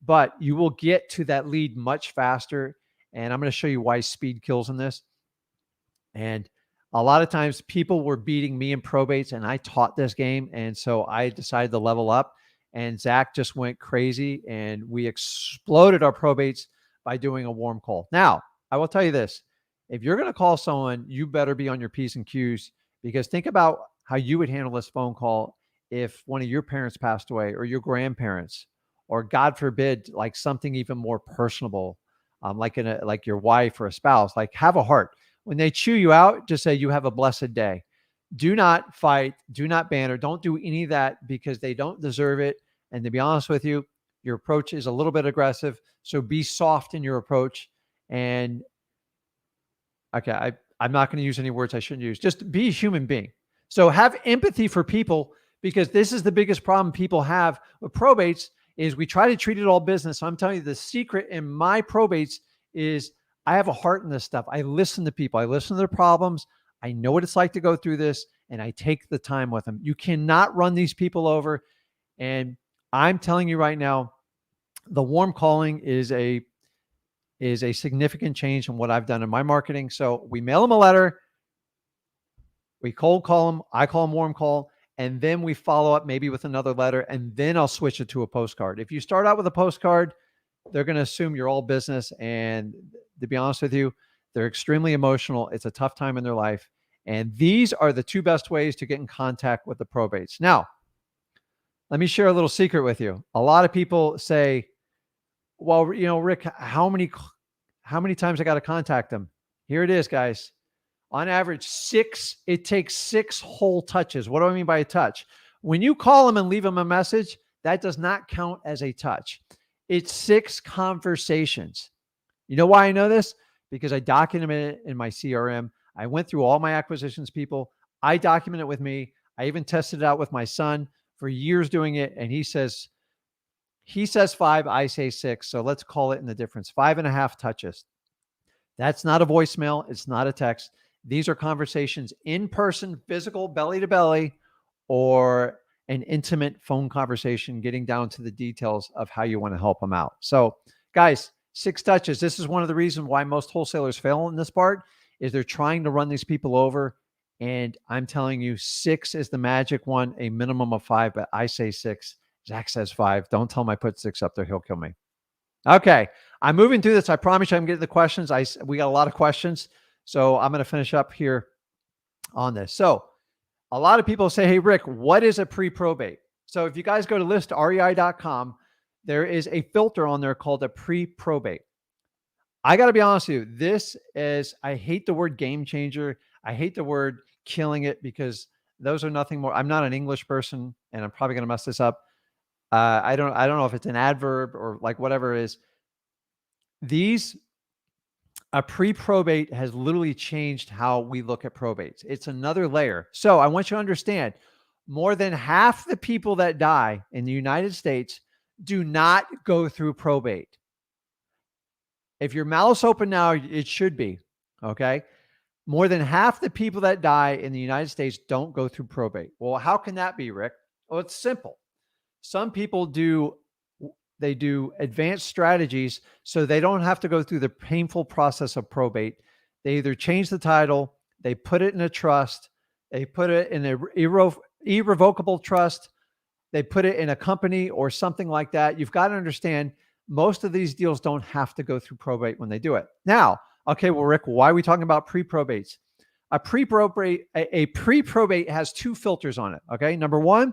but you will get to that lead much faster. And I'm going to show you why speed kills in this. And a lot of times people were beating me in probates and I taught this game. And so I decided to level up and Zach just went crazy and we exploded our probates by doing a warm call. Now, I will tell you this, if you're going to call someone, you better be on your P's and Q's because think about how you would handle this phone call if one of your parents passed away or your grandparents, or God forbid, like something even more personable, like your wife or a spouse. Like, have a heart. When they chew you out, just say, you have a blessed day. Do not fight. Do not banter. Don't do any of that because they don't deserve it. And to be honest with you, your approach is a little bit aggressive. So be soft in your approach. And okay, I'm not going to use any words I shouldn't use. Just be a human being. So have empathy for people, because this is the biggest problem people have with probates is we try to treat it all business. So I'm telling you, the secret in my probates is I have a heart in this stuff. I listen to people. I listen to their problems. I know what it's like to go through this, and I take the time with them. You cannot run these people over. And I'm telling you right now, the warm calling is a significant change in what I've done in my marketing. So we mail them a letter, we cold call them, I call them warm call, and then we follow up maybe with another letter, and then I'll switch it to a postcard. If you start out with a postcard, they're going to assume you're all business. And to be honest with you, they're extremely emotional. It's a tough time in their life. And these are the two best ways to get in contact with the probates. Now, let me share a little secret with you. A lot of people say, well, Rick, how many times I got to contact them? Here it is, guys. On average, it takes 6 whole touches. What do I mean by a touch? When you call them and leave them a message, that does not count as a touch. It's 6 conversations. You know why I know this? Because I documented it in my CRM. I went through all my acquisitions people. I document it with me. I even tested it out with my son for years doing it. And he says 5, I say 6. So let's call it in the difference. 5.5 touches. That's not a voicemail. It's not a text. These are conversations in person, physical, belly to belly, or an intimate phone conversation, getting down to the details of how you want to help them out. So guys, 6 touches. This is one of the reasons why most wholesalers fail in this part, is they're trying to run these people over. And I'm telling you, 6 is the magic one, a minimum of 5, but I say 6. Zach says 5. Don't tell him I put 6 up there. He'll kill me. Okay. I'm moving through this. I promise you I'm getting the questions. We got a lot of questions. So I'm going to finish up here on this. So a lot of people say, hey, Rick, what is a pre-probate? So if you guys go to listrei.com, there is a filter on there called a pre-probate. I got to be honest with you. This is, I hate the word game changer. I hate the word killing it, because those are nothing more. I'm not an English person, and I'm probably going to mess this up. I don't know if it's an adverb or like whatever it is. A pre-probate has literally changed how we look at probates. It's another layer. So I want you to understand, more than half the people that die in the United States do not go through probate. If your mouth's open now, it should be, okay? More than half the people that die in the United States don't go through probate. Well, how can that be, Rick? Well, it's simple. Some people do advanced strategies so they don't have to go through the painful process of probate. They either change the title, they put it in a trust, they put it in an irrevocable trust, they put it in a company or something like that. You've got to understand, most of these deals don't have to go through probate when they do it. Now, okay, well, Rick, why are we talking about pre-probates? A pre-probate has 2 filters on it, okay? Number 1,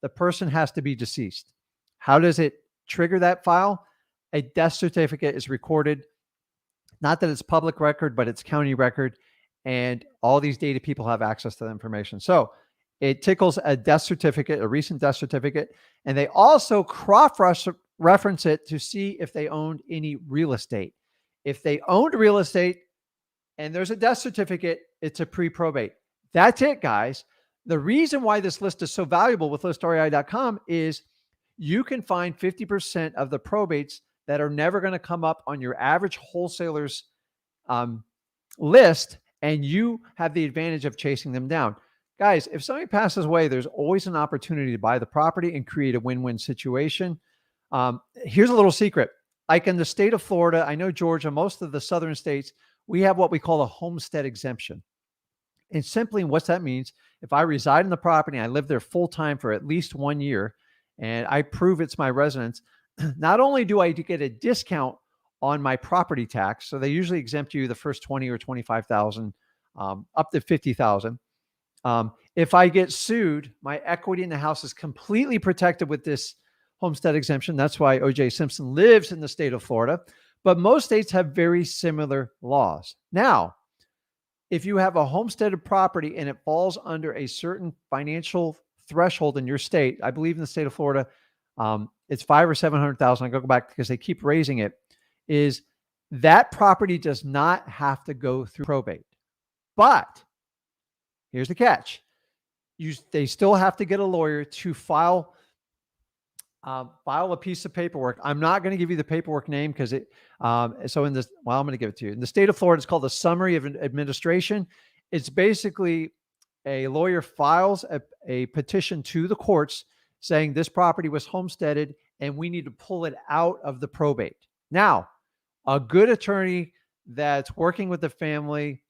the person has to be deceased. How does it trigger that file? A death certificate is recorded. Not that it's public record, but it's county record. And all these data people have access to the information. So it tickles a death certificate, a recent death certificate. And they also cross-reference it to see if they owned any real estate. If they owned real estate and there's a death certificate, it's a pre-probate. That's it, guys. The reason why this list is so valuable with listrei.com is you can find 50% of the probates that are never going to come up on your average wholesaler's list, and you have the advantage of chasing them down. Guys, if somebody passes away, there's always an opportunity to buy the property and create a win-win situation. Here's a little secret. Like in the state of Florida, I know Georgia, most of the southern states, we have what we call a homestead exemption. And simply what that means, if I reside in the property, I live there full time for at least 1 year, and I prove it's my residence, not only do I get a discount on my property tax, so they usually exempt you the first 20 or 25,000, up to 50,000. If I get sued, my equity in the house is completely protected with this homestead exemption. That's why O.J. Simpson lives in the state of Florida. But most states have very similar laws. Now, if you have a homesteaded property and it falls under a certain financial threshold in your state, I believe in the state of Florida, it's 500,000 or 700,000. I go back because they keep raising it. Is that property does not have to go through probate, but here's the catch: they still have to get a lawyer to file a piece of paperwork. I'm not going to give you the paperwork name because I'm going to give it to you. In the state of Florida, it's called the Summary of Administration. It's basically a lawyer files a petition to the courts saying this property was homesteaded and we need to pull it out of the probate. Now, a good attorney that's working with the family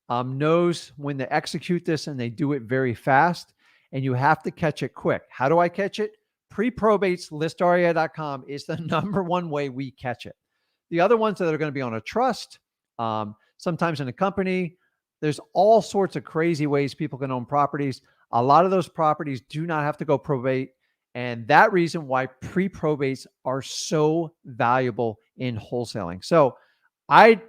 knows when to execute this, and they do it very fast, and you have to catch it quick. How do I catch it? Pre-probates, listria.com is the number one way we catch it. The other ones that are going to be on a trust, sometimes in a company, there's all sorts of crazy ways people can own properties. A lot of those properties do not have to go probate. And that reason why pre-probates are so valuable in wholesaling. So I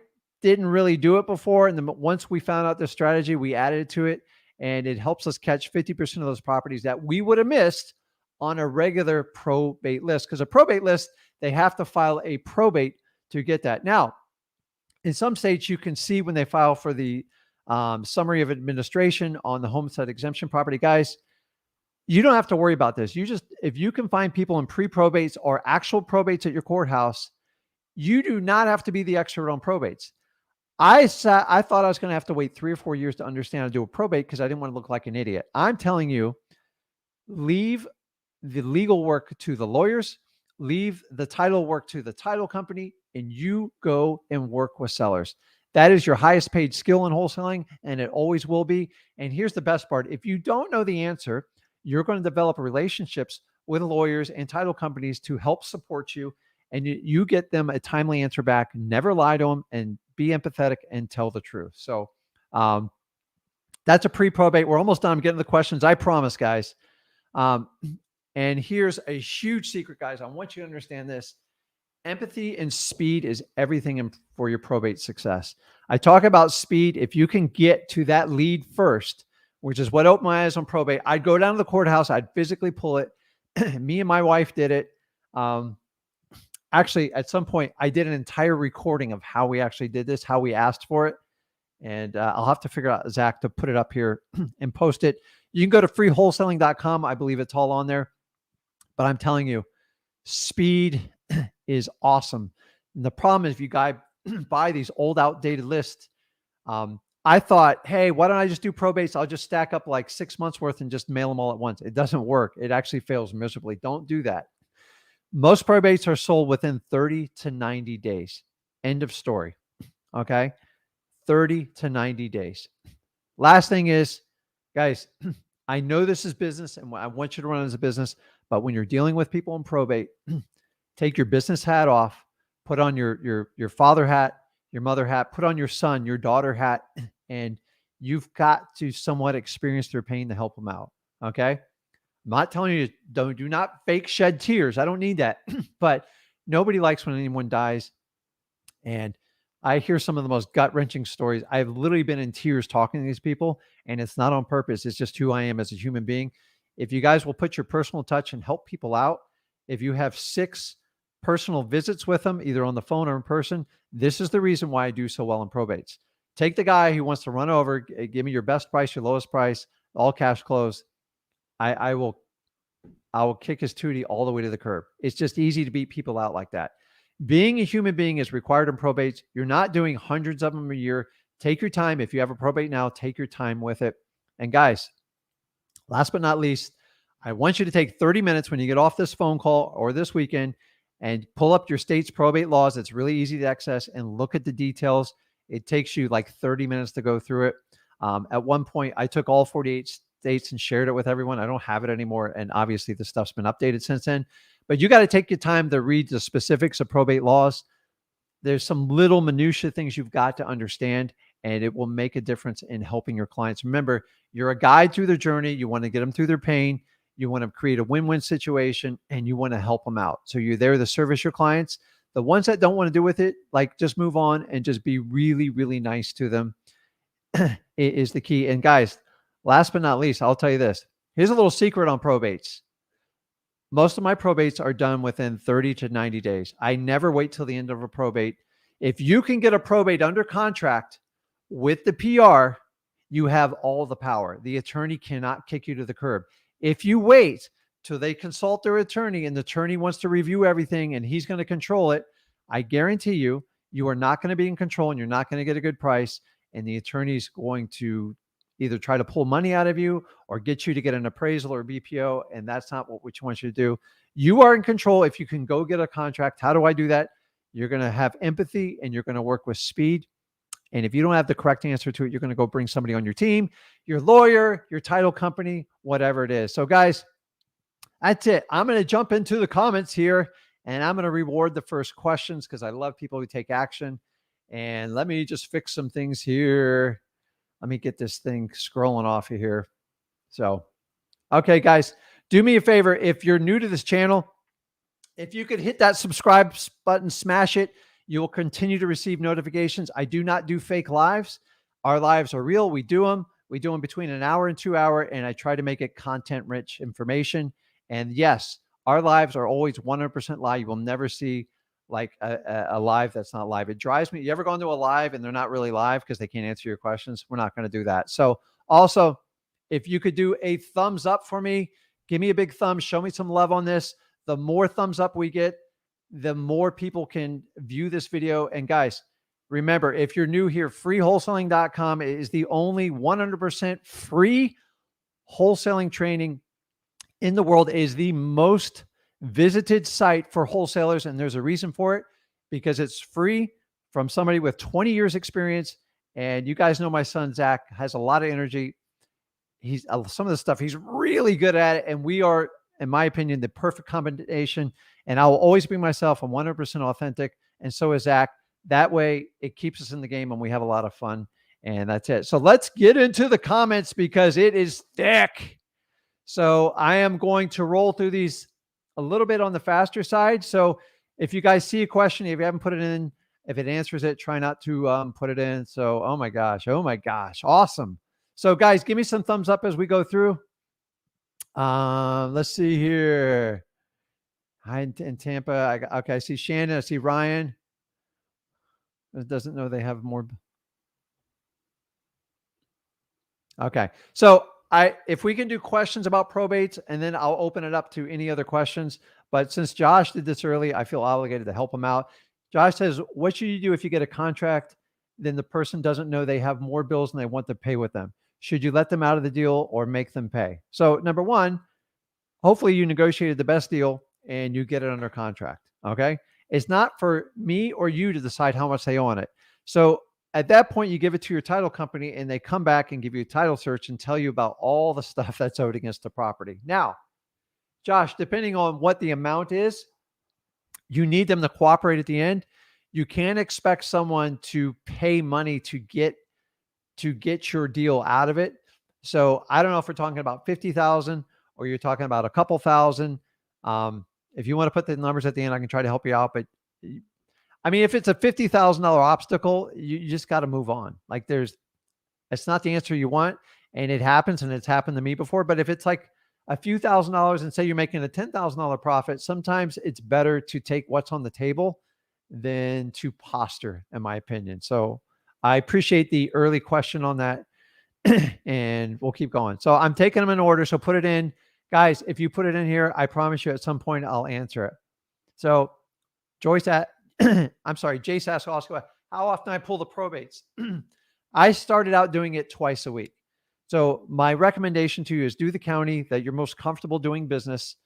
didn't really do it before. And then once we found out the strategy, we added to it, and it helps us catch 50% of those properties that we would have missed on a regular probate list. Because a probate list, they have to file a probate to get that. Now, in some states, you can see when they file for the summary of administration on the homestead exemption property. Guys, you don't have to worry about this. If you can find people in pre-probates or actual probates at your courthouse, you do not have to be the expert on probates. I thought I was going to have to wait 3 or 4 years to understand how to do a probate because I didn't want to look like an idiot. I'm telling you, leave the legal work to the lawyers, leave the title work to the title company, and you go and work with sellers. That is your highest paid skill in wholesaling, and it always will be. And here's the best part. If you don't know the answer, you're going to develop relationships with lawyers and title companies to help support you, and you get them a timely answer back. Never lie to them, and be empathetic and tell the truth. So that's a pre-probate. We're almost done. I'm getting the questions. I promise, guys. And here's a huge secret, guys. I want you to understand this. Empathy and speed is everything for your probate success. I talk about speed. If you can get to that lead first, which is what opened my eyes on probate, I'd go down to the courthouse. I'd physically pull it. Me and my wife did it. Actually, at some point, I did an entire recording of how we actually did this, how we asked for it. And I'll have to figure out, Zach, to put it up here and post it. You can go to freewholesaling.com. I believe it's all on there. But I'm telling you, speed is awesome. And the problem is if you guys buy these old outdated lists, I thought, hey, why don't I just do probates? I'll just stack up like 6 months worth and just mail them all at once. It doesn't work. It actually fails miserably. Don't do that. Most probates are sold within 30 to 90 days. End of story. Okay. 30 to 90 days. Last thing is, guys, I know this is business and I want you to run as a business, but when you're dealing with people in probate, take your business hat off, put on your father hat, your mother hat, put on your son, your daughter hat, and you've got to somewhat experience their pain to help them out. Okay. I'm not telling you do not fake shed tears. I don't need that. But nobody likes when anyone dies. And I hear some of the most gut-wrenching stories. I've literally been in tears talking to these people, and it's not on purpose. It's just who I am as a human being. If you guys will put your personal touch and help people out, if you have 6 personal visits with them, either on the phone or in person, this is the reason why I do so well in probates. Take the guy who wants to run over, give me your best price, your lowest price, all cash close. I will kick his tootie all the way to the curb. It's just easy to beat people out like that. Being a human being is required in probates. You're not doing hundreds of them a year. Take your time. If you have a probate now, take your time with it. And guys, last but not least, I want you to take 30 minutes when you get off this phone call or this weekend and pull up your state's probate laws. It's really easy to access and look at the details. It takes you like 30 minutes to go through it. At one point, I took all 48 states and shared it with everyone. I don't have it anymore. And obviously the stuff's been updated since then, but you got to take your time to read the specifics of probate laws. There's some little minutia things you've got to understand, and it will make a difference in helping your clients. Remember, you're a guide through their journey. You want to get them through their pain. You want to create a win-win situation, and you want to help them out. So you're there to service your clients. The ones that don't want to do with it, like just move on and just be really, really nice to them is the key. And guys, last but not least, I'll tell you this. Here's a little secret on probates. Most of my probates are done within 30 to 90 days. I never wait till the end of a probate. If you can get a probate under contract with the PR, you have all the power. The attorney cannot kick you to the curb. If you wait till they consult their attorney and the attorney wants to review everything and he's going to control it, I guarantee you, you are not going to be in control and you're not going to get a good price. and the attorney's going to either try to pull money out of you or get you to get an appraisal or BPO. And that's not what we want you to do. You are in control. If you can go get a contract, how do I do that? You're going to have empathy and you're going to work with speed. And if you don't have the correct answer to it, you're going to go bring somebody on your team, your lawyer, your title company, whatever it is. So guys, that's it. I'm going to jump into the comments here and I'm going to reward the first questions because I love people who take action. And let me just fix some things here. Let me get this thing scrolling off of here. So, okay, guys, do me a favor. If you're new to this channel, if you could hit that subscribe button, smash it, you will continue to receive notifications. I do not do fake lives. Our lives are real. We do them. We do them between an hour and 2 hours, and I try to make it content-rich information. And yes, our lives are always 100% live. You will never see like a live that's not live. It drives me. You ever gone to a live and they're not really live because they can't answer your questions? We're not going to do that. So also, if you could do a thumbs up for me, give me a big thumb, show me some love on this. The more thumbs up we get, the more people can view this video. And guys, remember, if you're new here, freewholesaling.com is the only 100% free wholesaling training in the world. It is the most visited site for wholesalers. And there's a reason for it, because it's free from somebody with 20 years experience. And you guys know my son, Zach, has a lot of energy. He's some of the stuff he's really good at it. And we are, in my opinion, the perfect combination. And I will always be myself. I'm 100% authentic. And so is Zach. That way it keeps us in the game and we have a lot of fun. And that's it. So let's get into the comments because it is thick. So I am going to roll through these a little bit on the faster side. So if you guys see a question, if you haven't put it in, if it answers it, try not to put it in. So, oh my gosh. Awesome. So guys, give me some thumbs up as we go through. Let's see here. Hi in Tampa. Okay, I see Shannon. I see Ryan. It doesn't know they have more. Okay. So if we can do questions about probates, and then I'll open it up to any other questions. But since Josh did this early, I feel obligated to help him out. Josh says, what should you do if you get a contract, then the person doesn't know they have more bills and they want to pay with them? Should you let them out of the deal or make them pay? So number one, hopefully you negotiated the best deal and you get it under contract. Okay. It's not for me or you to decide how much they owe on it. So at that point, you give it to your title company and they come back and give you a title search and tell you about all the stuff that's owed against the property. Now, Josh, depending on what the amount is, you need them to cooperate at the end. You can't expect someone to pay money to get your deal out of it. So I don't know if we're talking about 50,000 or you're talking about a couple thousand. If you want to put the numbers at the end, I can try to help you out. But I mean, if it's a $50,000 obstacle, you just got to move on. Like it's not the answer you want, and it happens, and it's happened to me before. But if it's like a few $1,000s and say you're making a $10,000 profit, sometimes it's better to take what's on the table than to posture, in my opinion. So I appreciate the early question on that, and we'll keep going. So I'm taking them in order. So put it in, guys. If you put it in here, I promise you at some point I'll answer it. So Joyce Jace asked also how often I pull the probates. I started out doing it twice a week. So my recommendation to you is do the county that you're most comfortable doing business,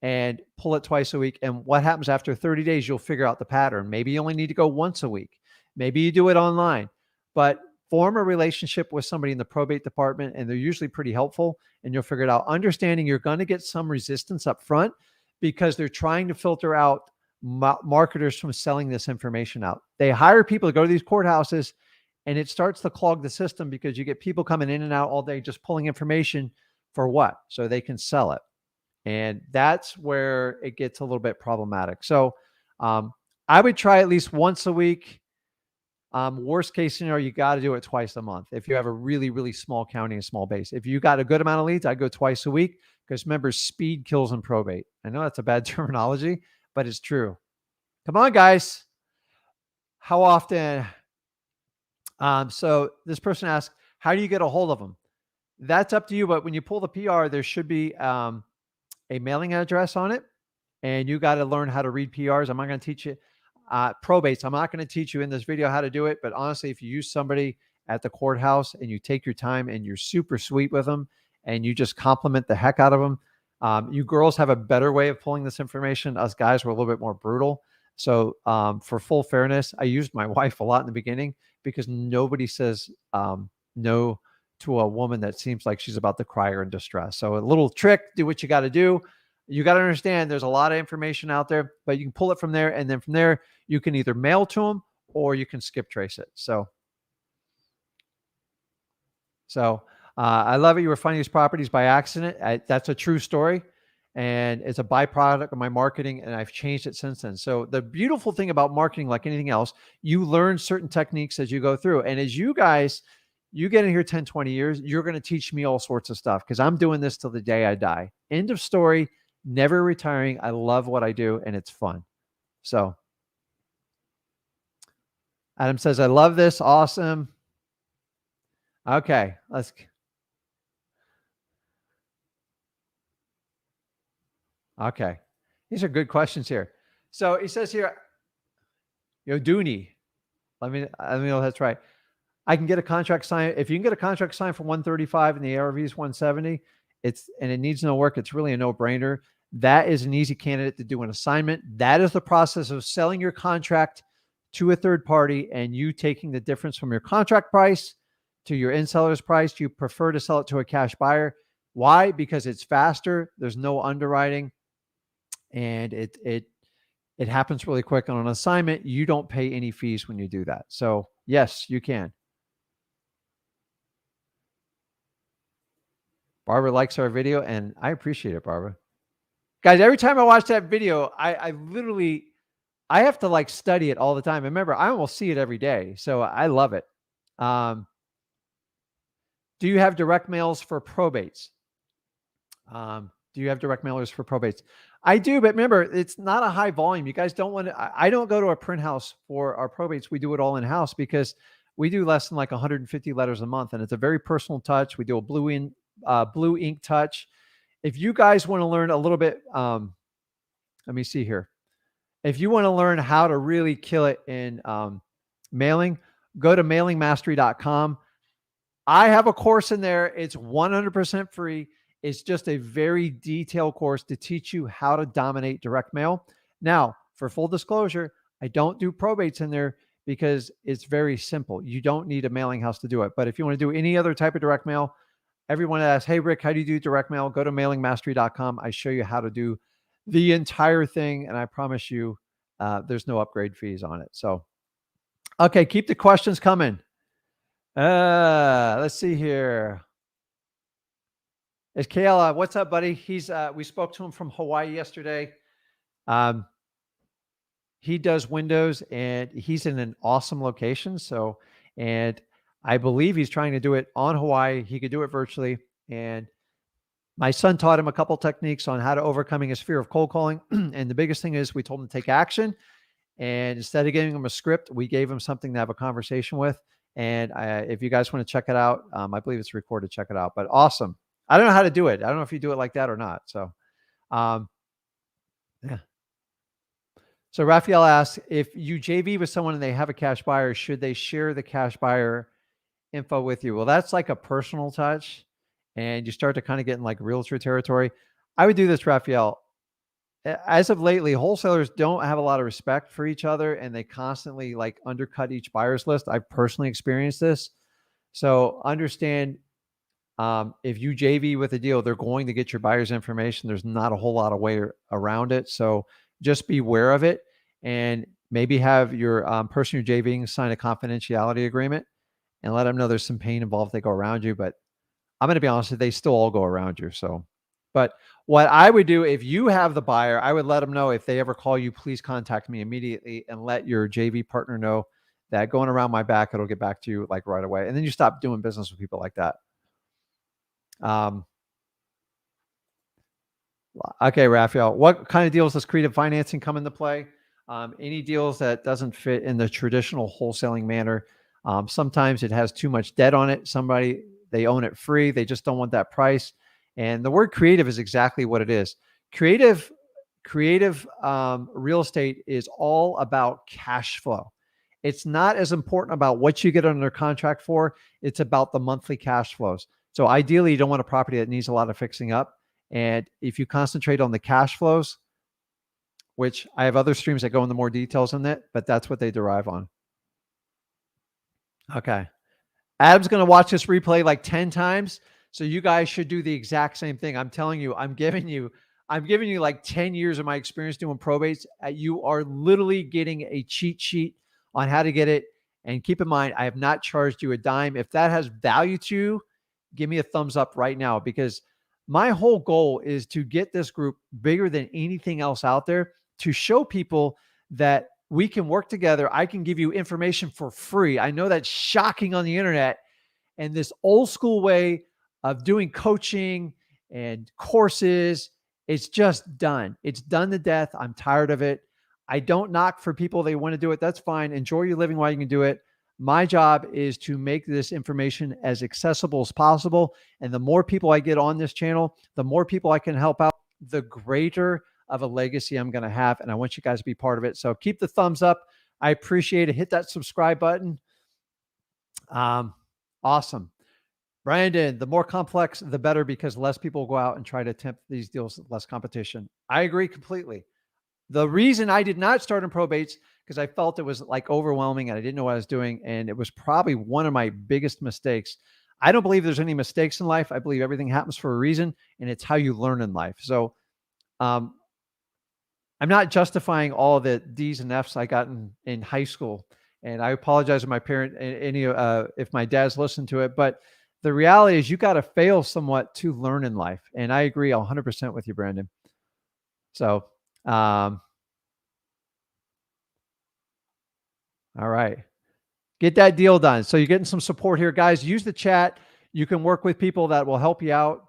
and pull it twice a week. And what happens after 30 days, you'll figure out the pattern. Maybe you only need to go once a week. Maybe you do it online, but form a relationship with somebody in the probate department, and they're usually pretty helpful, and you'll figure it out. Understanding you're going to get some resistance up front because they're trying to filter out marketers from selling this information out. They hire people to go to these courthouses, and it starts to clog the system because you get people coming in and out all day just pulling information for what? So they can sell it. And that's where it gets a little bit problematic. So I would try at least once a week. Worst case scenario, you got to do it twice a month. If you have a really, really small county and small base, if you got a good amount of leads, I go twice a week because remember, speed kills in probate. I know that's a bad terminology, but it's true. Come on, guys. How often? So this person asked, how do you get a hold of them? That's up to you. But when you pull the PR, there should be a mailing address on it, and you got to learn how to read PRs. I'm not going to teach you. probates. I'm not going to teach you in this video how to do it, but honestly, if you use somebody at the courthouse and you take your time and you're super sweet with them and you just compliment the heck out of them, you girls have a better way of pulling this information. Us guys were a little bit more brutal. So for full fairness, I used my wife a lot in the beginning because nobody says no to a woman that seems like she's about to cry or in distress. So a little trick, do what you got to do. You got to understand there's a lot of information out there, but you can pull it from there. And then from there, you can either mail to them or you can skip trace it. So I love it. You were finding these properties by accident. That's a true story. And it's a byproduct of my marketing. And I've changed it since then. So the beautiful thing about marketing, like anything else, you learn certain techniques as you go through. And as you guys, you get in here 10, 20 years, you're going to teach me all sorts of stuff because I'm doing this till the day I die. End of story. Never retiring. I love what I do and it's fun. So Adam says, I love this. Awesome. Okay. Okay. These are good questions here. So he says here, Dooney. Let me know if that's right. I can get a contract signed. If you can get a contract signed for 135 and the ARV is 170, and it needs no work, it's really a no-brainer. That is an easy candidate to do an assignment. That is the process of selling your contract to a third party and you taking the difference from your contract price to your in-seller's price. You prefer to sell it to a cash buyer. Why? Because it's faster. There's no underwriting and it happens really quick. On an assignment, you don't pay any fees when you do that. So yes, you can. Barbara likes our video and I appreciate it, Barbara. Guys, every time I watch that video, I have to like study it all the time. Remember, I almost see it every day. So I love it. Do you have direct mails for probates? Do you have direct mailers for probates? I do, but remember, it's not a high volume. You guys don't want to, I don't go to a print house for our probates. We do it all in house because we do less than like 150 letters a month. And it's a very personal touch. We do a blue ink touch. If you guys want to learn a little bit, let me see here. If you want to learn how to really kill it in mailing, go to mailingmastery.com. I have a course in there. It's 100% free. It's just a very detailed course to teach you how to dominate direct mail. Now, for full disclosure, I don't do probates in there because it's very simple. You don't need a mailing house to do it. But if you want to do any other type of direct mail, everyone asks, hey, Rick, how do you do direct mail? Go to mailingmastery.com. I show you how to do the entire thing. And I promise you, there's no upgrade fees on it. So, okay, keep the questions coming. Let's see here. It's Kayla. What's up, buddy? We spoke to him from Hawaii yesterday. He does windows and he's in an awesome location. So, and I believe he's trying to do it on Hawaii. He could do it virtually. And my son taught him a couple techniques on how to overcoming his fear of cold calling. And the biggest thing is we told him to take action. And instead of giving him a script, we gave him something to have a conversation with. And if you guys want to check it out, I believe it's recorded. Check it out. But awesome. I don't know how to do it. I don't know if you do it like that or not. So, yeah. So Raphael asks, if you JV with someone and they have a cash buyer, should they share the cash buyer info with you? Well, that's like a personal touch and you start to kind of get in like realtor territory. I would do this, Raphael. As of lately, wholesalers don't have a lot of respect for each other and they constantly like undercut each buyer's list. I've personally experienced this. So understand, if you JV with a deal, they're going to get your buyer's information. There's not a whole lot of way around it. So just be aware of it and maybe have your person you're JVing sign a confidentiality agreement and let them know there's some pain involved if they go around you. But I'm going to be honest with you, they still all go around you. So, but what I would do if you have the buyer, I would let them know if they ever call you, please contact me immediately and let your JV partner know that going around my back, it'll get back to you like right away. And then you stop doing business with people like that. Okay, Raphael, what kind of deals does creative financing come into play? Any deals that doesn't fit in the traditional wholesaling manner. Sometimes it has too much debt on it. They own it free. They just don't want that price. And the word creative is exactly what it is. Creative creative real estate is all about cash flow. It's not as important about what you get under contract for. It's about the monthly cash flows. So ideally, you don't want a property that needs a lot of fixing up. And if you concentrate on the cash flows, which I have other streams that go into more details on that, but that's what they derive on. Okay. Adam's going to watch this replay like 10 times. So you guys should do the exact same thing. I'm telling you, I'm giving you like 10 years of my experience doing probates. You are literally getting a cheat sheet on how to get it. And keep in mind, I have not charged you a dime. If that has value to you, give me a thumbs up right now, because my whole goal is to get this group bigger than anything else out there, to show people that we can work together. I can give you information for free. I know that's shocking on the internet, and this old school way of doing coaching and courses, it's just done. It's done to death. I'm tired of it. I don't knock for people. They want to do it. That's fine. Enjoy your living while you can do it. My job is to make this information as accessible as possible. And the more people I get on this channel, the more people I can help out, the greater of a legacy I'm going to have. And I want you guys to be part of it. So keep the thumbs up. I appreciate it. Hit that subscribe button. Awesome. Brandon, the more complex, the better, because less people go out and try to attempt these deals, less competition. I agree completely. The reason I did not start in probates, because I felt it was like overwhelming and I didn't know what I was doing. And it was probably one of my biggest mistakes. I don't believe there's any mistakes in life. I believe everything happens for a reason, and it's how you learn in life. So I'm not justifying all the D's and F's I got in high school. And I apologize to my parent, if my dad's listened to it, but the reality is you got to fail somewhat to learn in life. And I agree 100% with you, Brandon. So, all right. Get that deal done. So you're getting some support here, guys. Use the chat. You can work with people that will help you out.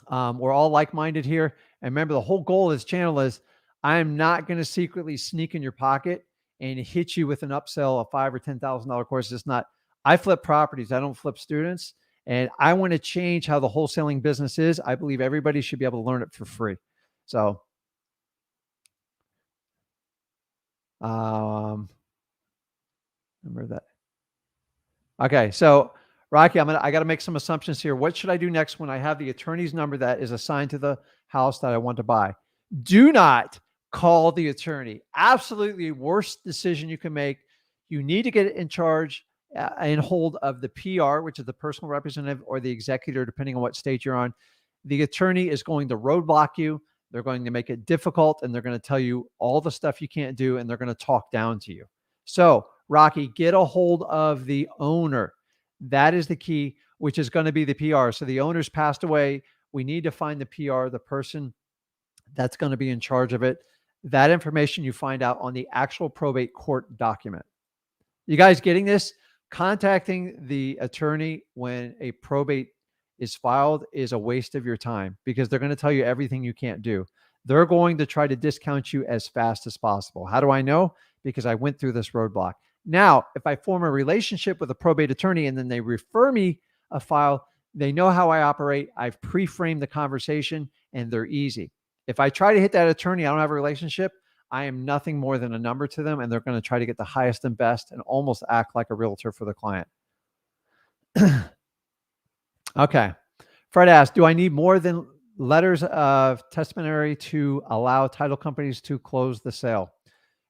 We're all like-minded here. And remember, the whole goal of this channel is I'm not going to secretly sneak in your pocket and hit you with an upsell, a $5,000 or $10,000 course. It's not. I flip properties. I don't flip students. And I want to change how the wholesaling business is. I believe everybody should be able to learn it for free. So, remember that. Okay. So Rocky, I got to make some assumptions here. What should I do next when I have the attorney's number that is assigned to the house that I want to buy? Do not call the attorney. Absolutely worst decision you can make. You need to get in charge and hold of the PR, which is the personal representative, or the executor, depending on what state you're on. The attorney is going to roadblock you. They're going to make it difficult, and they're going to tell you all the stuff you can't do, and they're going to talk down to you. So, Rocky, get a hold of the owner. That is the key, which is going to be the PR. So the owner's passed away. We need to find the PR, the person that's going to be in charge of it. That information you find out on the actual probate court document. You guys getting this? Contacting the attorney when a probate is filed is a waste of your time, because they're going to tell you everything you can't do. They're going to try to discount you as fast as possible. How do I know? Because I went through this roadblock. Now, if I form a relationship with a probate attorney and then they refer me a file, they know how I operate. I've pre-framed the conversation and they're easy. If I try to hit that attorney, I don't have a relationship, I am nothing more than a number to them, and they're going to try to get the highest and best and almost act like a realtor for the client. Okay. Fred asked, do I need more than letters of testimony to allow title companies to close the sale?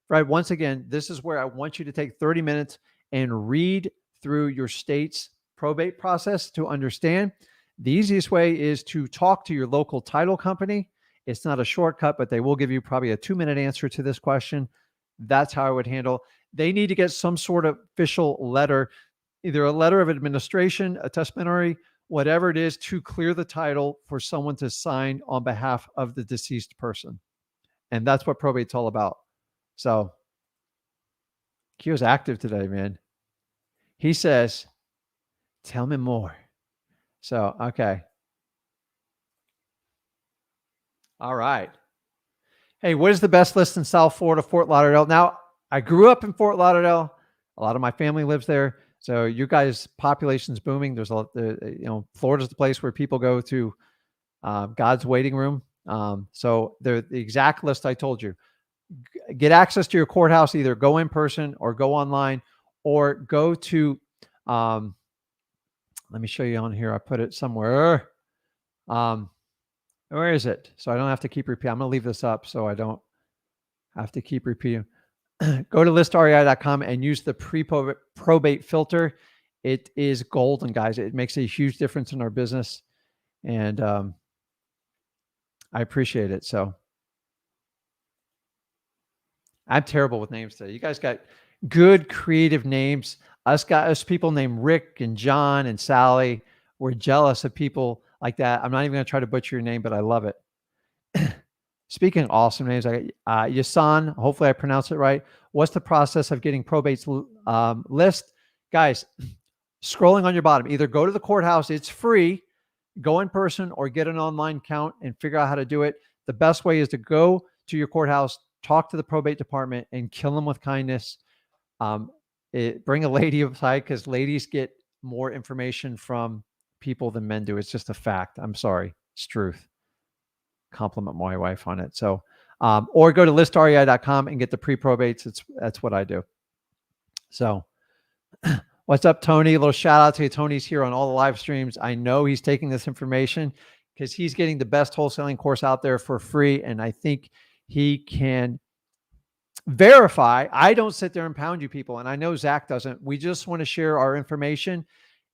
Fred, once again, this is where I want you to take 30 minutes and read through your state's probate process to understand. The easiest way is to talk to your local title company. It's not a shortcut, but they will give you probably a 2-minute answer to this question. That's how I would handle. They need to get some sort of official letter, either a letter of administration, a testimony, whatever it is, to clear the title for someone to sign on behalf of the deceased person. And that's what probate's all about. So Q's active today, man. He says, tell me more. So, okay. All right. Hey, what is the best list in South Florida, Fort Lauderdale? Now, I grew up in Fort Lauderdale. A lot of my family lives there. So you guys' population's booming. There's a lot, Florida's the place where people go to God's waiting room. So they're the exact list I told you. Get access to your courthouse, either go in person or go online, or go to, let me show you on here. I put it somewhere. Where is it? So I don't have to keep repeating. I'm going to leave this up so I don't have to keep repeating. Go to listrei.com and use the pre-probate filter. It is golden, guys. It makes a huge difference in our business. And I appreciate it. So I'm terrible with names today. You guys got good creative names. Us people named Rick and John and Sally. We're jealous of people like that. I'm not even going to try to butcher your name, but I love it. Speaking of awesome names, I got Yasan. Hopefully I pronounced it right. What's the process of getting probates list? Guys, scrolling on your bottom, either go to the courthouse, it's free, go in person, or get an online account and figure out how to do it. The best way is to go to your courthouse, talk to the probate department, and kill them with kindness. Bring a lady aside, because ladies get more information from people than men do. It's just a fact. I'm sorry. It's truth. Compliment my wife on it. So, or go to listrei.com and get the pre-probates. That's what I do. So what's up, Tony? A little shout out to you. Tony's here on all the live streams. I know he's taking this information because he's getting the best wholesaling course out there for free. And I think he can verify. I don't sit there and pound you people. And I know Zach doesn't. We just want to share our information.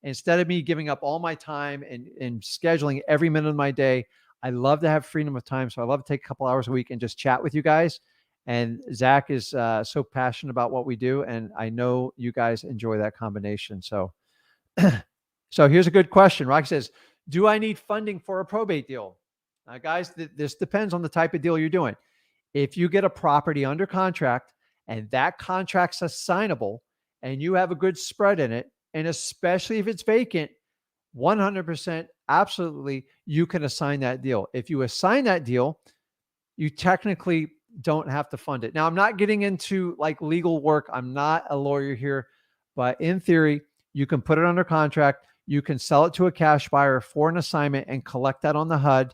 Instead of me giving up all my time and scheduling every minute of my day, I love to have freedom of time. So I love to take a couple hours a week and just chat with you guys. And Zach is so passionate about what we do. And I know you guys enjoy that combination. So, so here's a good question. Rocky says, do I need funding for a probate deal? Guys, this depends on the type of deal you're doing. If you get a property under contract and that contract's assignable and you have a good spread in it, and especially if it's vacant, 100% absolutely, you can assign that deal. If you assign that deal, you technically don't have to fund it. Now, I'm not getting into like legal work. I'm not a lawyer here, but in theory, you can put it under contract. You can sell it to a cash buyer for an assignment and collect that on the HUD.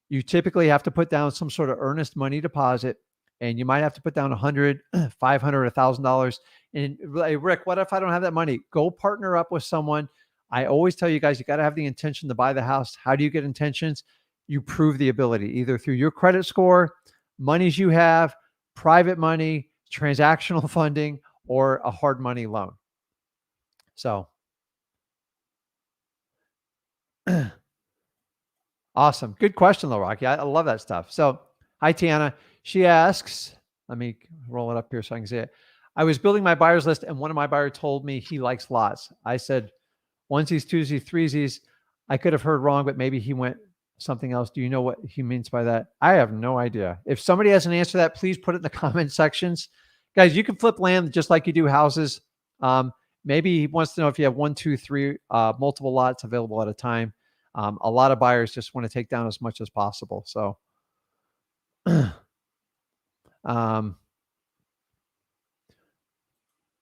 You typically have to put down some sort of earnest money deposit, and you might have to put down $100, $500, $1,000. And hey, Rick, what if I don't have that money? Go partner up with someone. I always tell you guys, you got to have the intention to buy the house. How do you get intentions? You prove the ability, either through your credit score, monies you have, private money, transactional funding, or a hard money loan. So awesome. Good question, though, Rocky. I love that stuff. So hi, Tiana. She asks, let me roll it up here so I can see it. I was building my buyers list, and one of my buyers told me he likes lots. I said, onesies, twosies, threesies. I could have heard wrong, but maybe he went something else. Do you know what he means by that? I have no idea. If somebody has an answer to that, please put it in the comment sections. Guys, you can flip land just like you do houses. Maybe he wants to know if you have 1, 2, 3, multiple lots available at a time. A lot of buyers just want to take down as much as possible. So,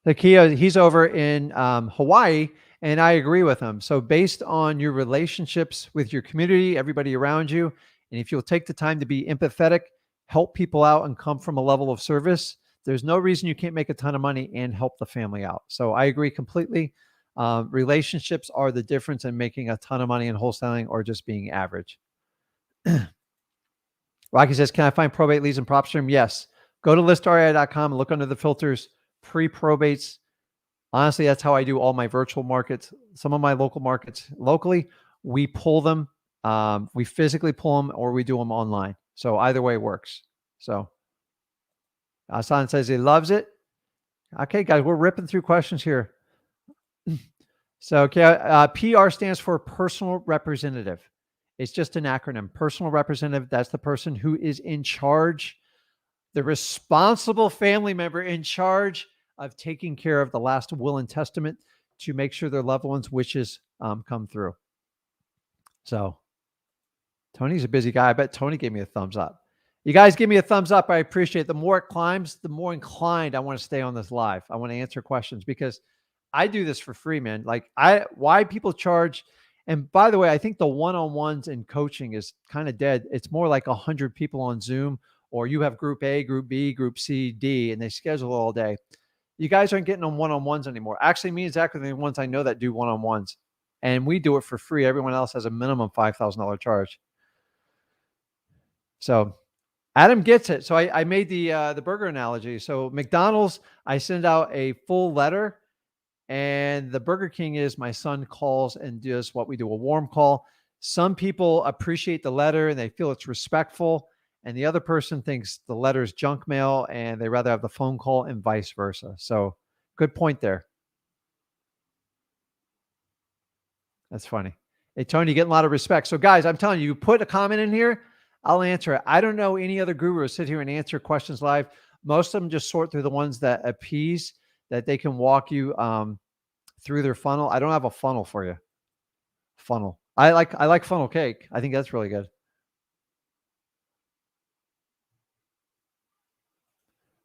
Takia, he's over in Hawaii, and I agree with him. So based on your relationships with your community, everybody around you, and if you'll take the time to be empathetic, help people out, and come from a level of service, there's no reason you can't make a ton of money and help the family out. So I agree completely. Relationships are the difference in making a ton of money in wholesaling or just being average. Rocky says, can I find probate leads in PropStream? Yes. Go to listrei.com and look under the filters, pre-probates. Honestly, that's how I do all my virtual markets. Some of my local markets, locally, we pull them. We physically pull them, or we do them online. So either way works. So Hassan says he loves it. Okay, guys, we're ripping through questions here. So PR stands for personal representative. It's just an acronym. Personal representative, that's the person who is in charge, the responsible family member in charge of taking care of the last will and testament to make sure their loved ones' wishes come through. So Tony's a busy guy. I bet Tony gave me a thumbs up. You guys give me a thumbs up. I appreciate it. The more it climbs, the more inclined I want to stay on this live. I want to answer questions because I do this for free, man. Like why people charge, And by the way, I think the one-on-ones in coaching is kind of dead. It's more like 100 people on Zoom, or you have group A, group B, group C, D, and they schedule all day. You guys aren't getting on one-on-ones anymore. Actually, me and Zach are the ones I know that do one-on-ones, and we do it for free. Everyone else has a minimum $5,000 charge. So Adam gets it. So I made the burger analogy. So McDonald's, I send out a full letter, and the Burger King is my son calls and does what we do, a warm call. Some people appreciate the letter and they feel it's respectful, and the other person thinks the letter is junk mail and they rather have the phone call, and vice versa. So good point there. That's funny. Hey, Tony, you get a lot of respect. So guys, I'm telling you, put a comment in here, I'll answer it. I don't know any other guru sit here and answer questions live. Most of them just sort through the ones that appease, that they can walk you through their funnel. I don't have a funnel for you. Funnel. I like funnel cake. I think that's really good.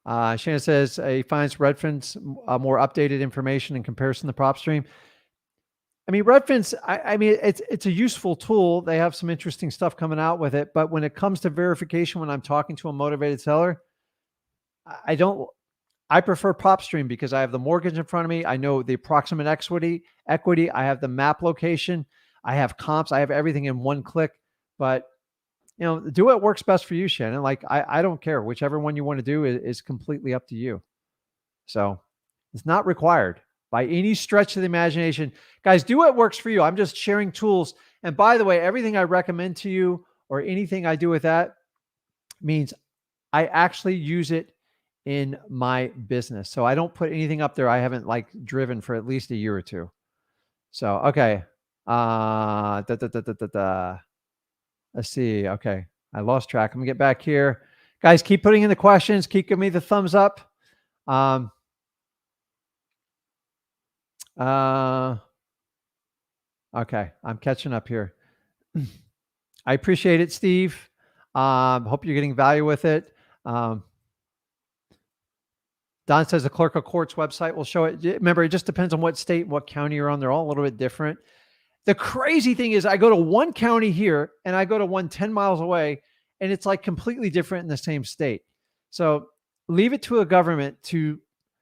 Shannon says he finds Redfin's more updated information in comparison to PropStream. I mean, Redfin's, I mean, it's a useful tool. They have some interesting stuff coming out with it. But when it comes to verification, when I'm talking to a motivated seller, I prefer PropStream because I have the mortgage in front of me. I know the approximate equity. I have the map location. I have comps. I have everything in one click. But, you know, do what works best for you, Shannon. Like, I don't care. Whichever one you want to do is completely up to you. So it's not required by any stretch of the imagination. Guys, do what works for you. I'm just sharing tools. And by the way, everything I recommend to you or anything I do with that means I actually use it in my business. So I don't put anything up there I haven't like driven for at least a year or two. So, okay. Let's see. Okay. I lost track. I'm gonna get back here. Guys, keep putting in the questions. Keep giving me the thumbs up. Okay. I'm catching up here. I appreciate it, Steve. Hope you're getting value with it. Don says the clerk of court's website will show it. Remember, it just depends on what state, what county you're on. They're all a little bit different. The crazy thing is I go to one county here and I go to one 10 miles away, and it's like completely different in the same state. So leave it to a government to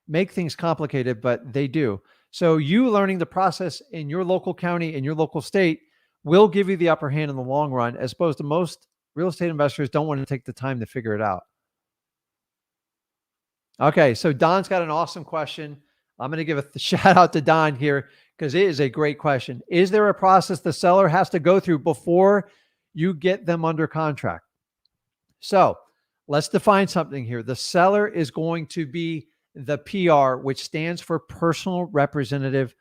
make things complicated, but they do. So you learning the process in your local county, in your local state, will give you the upper hand in the long run, as opposed to most real estate investors don't want to take the time to figure it out. Okay, so Don's got an awesome question. I'm going to give a shout out to Don here because it is a great question. Is there a process the seller has to go through before you get them under contract? So let's define something here. The seller is going to be the PR, which stands for personal representative,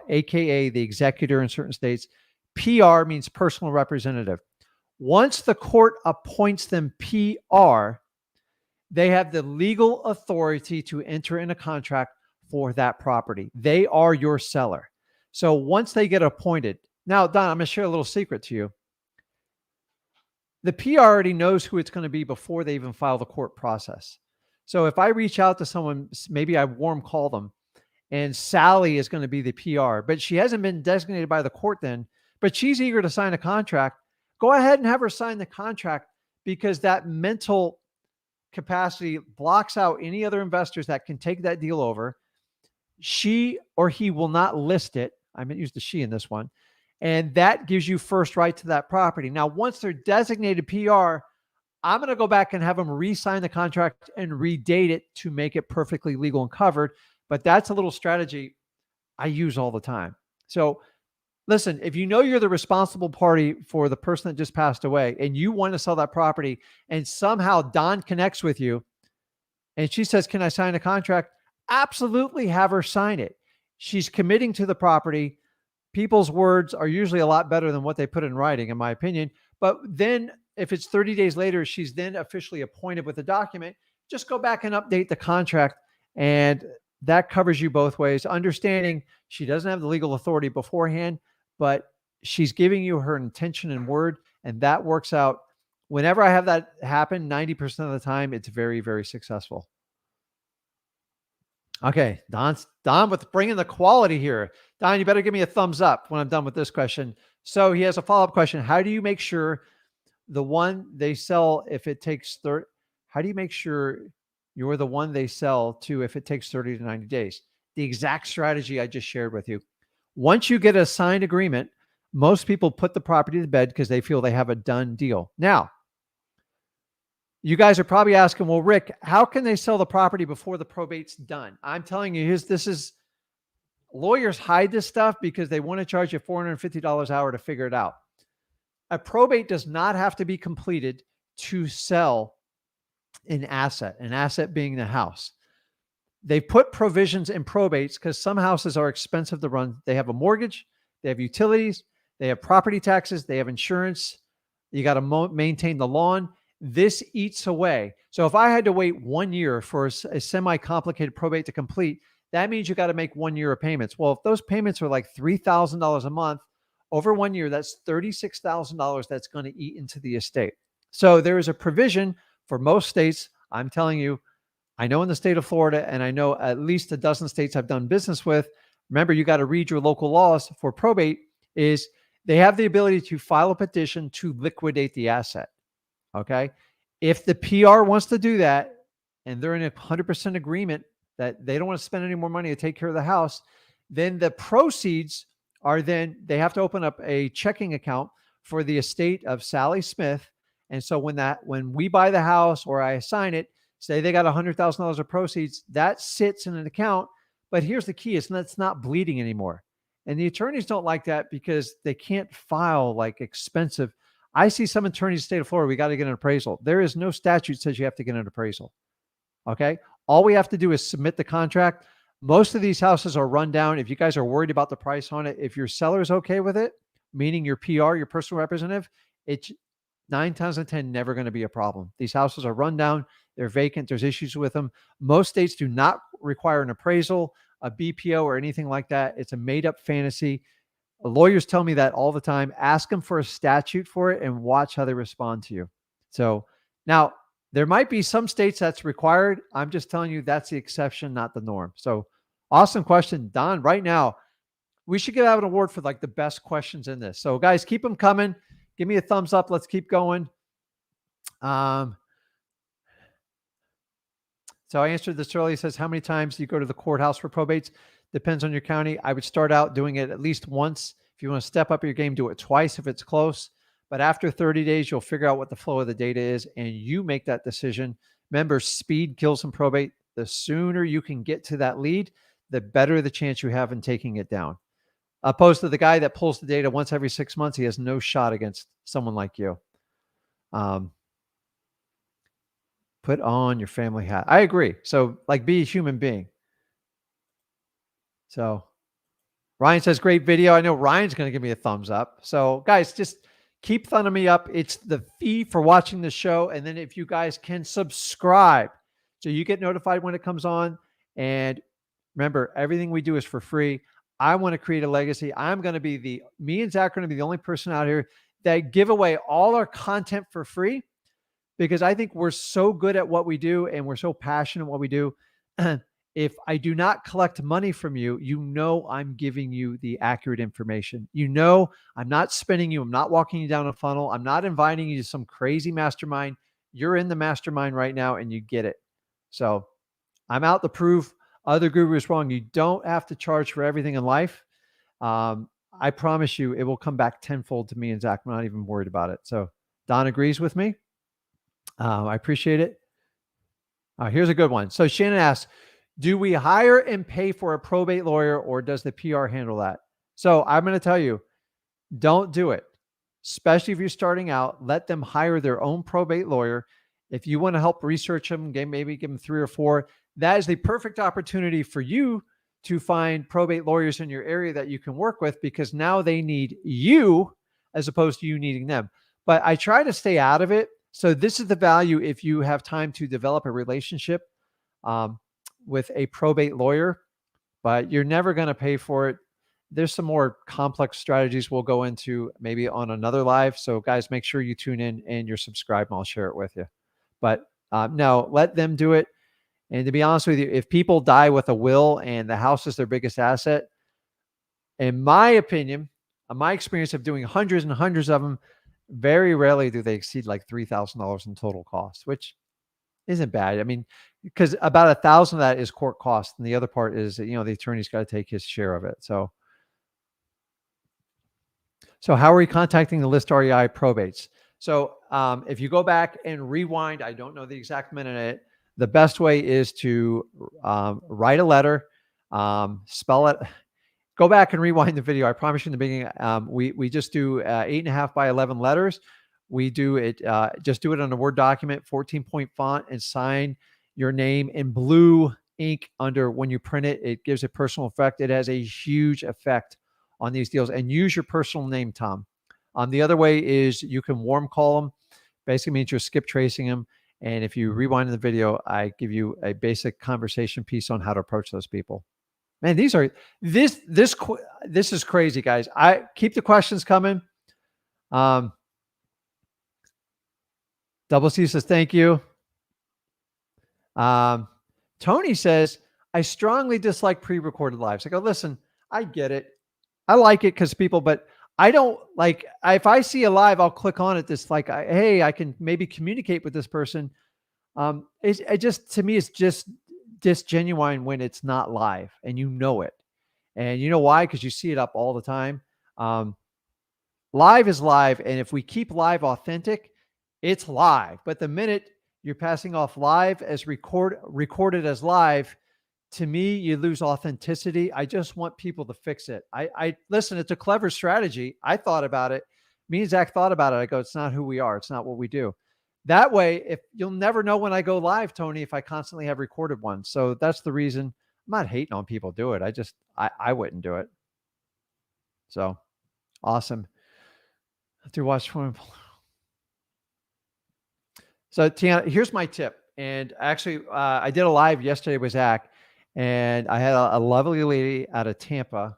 AKA the executor in certain states. PR means personal representative. Once the court appoints them PR, they have the legal authority to enter in a contract for that property. They are your seller. So once they get appointed, now, Don, I'm going to share a little secret to you. The PR already knows who it's going to be before they even file the court process. So if I reach out to someone, maybe I warm call them, and Sally is going to be the PR, but she hasn't been designated by the court then, but she's eager to sign a contract, go ahead and have her sign the contract, because that mental capacity blocks out any other investors that can take that deal over. She or he will not list it. I'm going to use the she in this one. And that gives you first right to that property. Now, once they're designated PR, I'm going to go back and have them re-sign the contract and redate it to make it perfectly legal and covered. But that's a little strategy I use all the time. So listen, if you know you're the responsible party for the person that just passed away and you want to sell that property, and somehow Don connects with you and she says, can I sign a contract? Absolutely have her sign it. She's committing to the property. People's words are usually a lot better than what they put in writing, in my opinion. But then if it's 30 days later, she's then officially appointed with the document, just go back and update the contract. And that covers you both ways. Understanding she doesn't have the legal authority beforehand, but she's giving you her intention and word, and that works out. Whenever I have that happen, 90% of the time, it's very, very successful. Okay, Don with bringing the quality here. Don, you better give me a thumbs up when I'm done with this question. So he has a follow-up question. How do you make sure the one they sell, if it takes 30, how do you make sure you're the one they sell to if it takes 30 to 90 days? The exact strategy I just shared with you. Once you get a signed agreement, most people put the property to bed because they feel they have a done deal. Now, you guys are probably asking, well, Rick, how can they sell the property before the probate's done? I'm telling you, lawyers hide this stuff because they want to charge you $450 an hour to figure it out. A probate does not have to be completed to sell an asset being the house. They put provisions in probates because some houses are expensive to run. They have a mortgage, they have utilities, they have property taxes, they have insurance. You got to maintain the lawn. This eats away. So if I had to wait 1 year for a semi-complicated probate to complete, that means you got to make 1 year of payments. Well, if those payments are like $3,000 a month over 1 year, that's $36,000 that's going to eat into the estate. So there is a provision for most states. I'm telling you, I know in the state of Florida, and I know at least a dozen states I've done business with. Remember, you got to read your local laws for probate. Is they have the ability to file a petition to liquidate the asset. Okay. If the PR wants to do that and they're in 100% agreement that they don't want to spend any more money to take care of the house, then the proceeds are they have to open up a checking account for the estate of Sally Smith. And so when we buy the house or I assign it, say they got $100,000 of proceeds, that sits in an account. But here's the key, it's not bleeding anymore. And the attorneys don't like that because they can't file like expensive. I see some attorneys in the state of Florida, we got to get an appraisal. There is no statute that says you have to get an appraisal. Okay. All we have to do is submit the contract. Most of these houses are run down. If you guys are worried about the price on it, if your seller is okay with it, meaning your PR, your personal representative, it's 9 times out of 10 never going to be a problem. These houses are run down. They're vacant. There's issues with them. Most states do not require an appraisal, a BPO, or anything like that. It's a made-up fantasy. Lawyers tell me that all the time. Ask them for a statute for it and watch how they respond to you. So now there might be some states that's required. I'm just telling you that's the exception, not the norm. So awesome question, Don. Right now, we should get out an award for like the best questions in this. So guys, keep them coming. Give me a thumbs up. Let's keep going. So I answered this earlier. It says, how many times do you go to the courthouse for probates? Depends on your county. I would start out doing it at least once. If you want to step up your game, do it twice if it's close. But after 30 days, you'll figure out what the flow of the data is, and you make that decision. Remember, speed kills in probate. The sooner you can get to that lead, the better the chance you have in taking it down. Opposed to the guy that pulls the data once every 6 months, he has no shot against someone like you. Put on your family hat. I agree. So like be a human being. So Ryan says, great video. I know Ryan's going to give me a thumbs up. So guys, just keep thumbing me up. It's the fee for watching the show. And then if you guys can subscribe so you get notified when it comes on. And remember, everything we do is for free. I want to create a legacy. Me and Zach are going to be the only person out here that give away all our content for free, because I think we're so good at what we do and we're so passionate what we do. If I do not collect money from you, you know I'm giving you the accurate information. You know I'm not spinning you. I'm not walking you down a funnel. I'm not inviting you to some crazy mastermind. You're in the mastermind right now and you get it. So I'm out to prove other gurus wrong. You don't have to charge for everything in life. I promise you it will come back tenfold to me and Zach. I'm not even worried about it. So Don agrees with me. I appreciate it. Here's a good one. So Shannon asks, do we hire and pay for a probate lawyer, or does the PR handle that? So I'm going to tell you, don't do it. Especially if you're starting out, let them hire their own probate lawyer. If you want to help research them, maybe give them 3 or 4, that is the perfect opportunity for you to find probate lawyers in your area that you can work with, because now they need you as opposed to you needing them. But I try to stay out of it. So this is the value if you have time to develop a relationship with a probate lawyer, but you're never going to pay for it. There's some more complex strategies we'll go into maybe on another live. So guys, make sure you tune in and you're subscribed and I'll share it with you. But no, let them do it. And to be honest with you, if people die with a will and the house is their biggest asset, in my opinion, my experience of doing hundreds and hundreds of them, very rarely do they exceed like $3,000 in total cost, which isn't bad. I mean, because about 1,000 of that is court cost, and the other part is that, the attorney's got to take his share of it. So how are we contacting the list REI probates? So if you go back and rewind, I don't know the exact minute, the best way is to write a letter, spell it. Go back and rewind the video. I promise you in the beginning, we just do 8.5 by 11 letters. We do it, just do it on a Word document, 14-point font, and sign your name in blue ink under when you print it. It gives a personal effect. It has a huge effect on these deals. And use your personal name, Tom. The other way is you can warm call them. Basically means you're skip tracing them. And if you rewind the video, I give you a basic conversation piece on how to approach those people. Man, this is crazy, guys. I keep the questions coming. Double C says, thank you. Tony says, I strongly dislike pre-recorded lives. I go, listen, I get it. I like it because people, but I don't like, if I see a live, I'll click on it. Hey, I can maybe communicate with this person. To me, it's just disgenuine when it's not live and you know it. And you know why? Because you see it up all the time. Live is live. And if we keep live authentic, it's live. But the minute you're passing off live as recorded as live, to me, you lose authenticity. I just want people to fix it. I listen, it's a clever strategy. I thought about it. Me and Zach thought about it. I go, it's not who we are. It's not what we do. That way, if you'll never know when I go live, Tony, if I constantly have recorded one. So that's the reason. I'm not hating on people do it. I wouldn't do it. So awesome. I have to watch one. So Tiana, here's my tip. And actually, I did a live yesterday with Zach, and I had a lovely lady out of Tampa.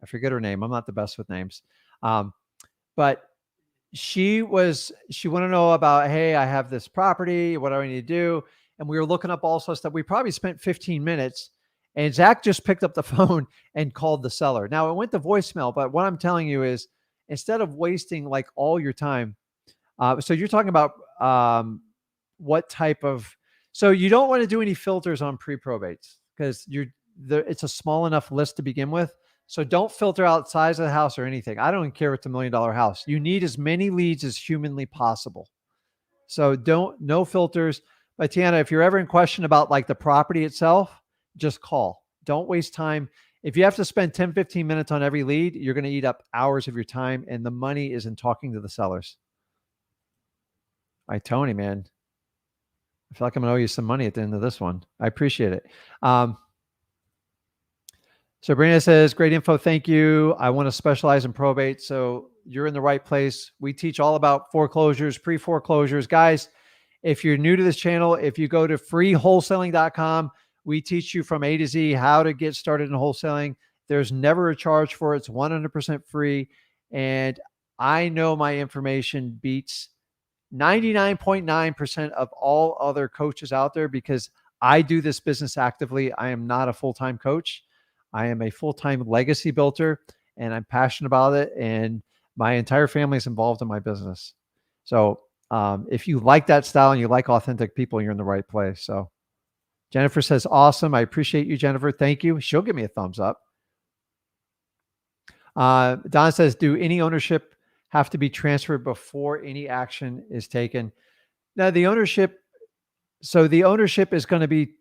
I forget her name. I'm not the best with names. But she wanted to know about, hey, I have this property. What do I need to do? And we were looking up all sorts of stuff. We probably spent 15 minutes, and Zach just picked up the phone and called the seller. Now, it went to voicemail, but what I'm telling you is, instead of wasting like all your time, so you're talking about what type of, so you don't want to do any filters on pre-probates because it's a small enough list to begin with. So don't filter out size of the house or anything. I don't care if it's $1 million house. You need as many leads as humanly possible. So no filters. But Tiana, if you're ever in question about like the property itself, just call. Don't waste time. If you have to spend 10, 15 minutes on every lead, you're going to eat up hours of your time, and the money is in talking to the sellers. All right, Tony, man. I feel like I'm going to owe you some money at the end of this one. I appreciate it. Sabrina says, great info. Thank you. I want to specialize in probate. So you're in the right place. We teach all about foreclosures, pre-foreclosures. Guys, if you're new to this channel, if you go to freewholesaling.com, we teach you from A to Z how to get started in wholesaling. There's never a charge for it. It's 100% free. And I know my information beats 99.9% of all other coaches out there because I do this business actively. I am not a full-time coach. I am a full-time legacy builder, and I'm passionate about it. And my entire family is involved in my business. So if you like that style and you like authentic people, you're in the right place. So Jennifer says, awesome. I appreciate you, Jennifer. Thank you. She'll give me a thumbs up. Don says, do any ownership have to be transferred before any action is taken? Now, the ownership is going to be,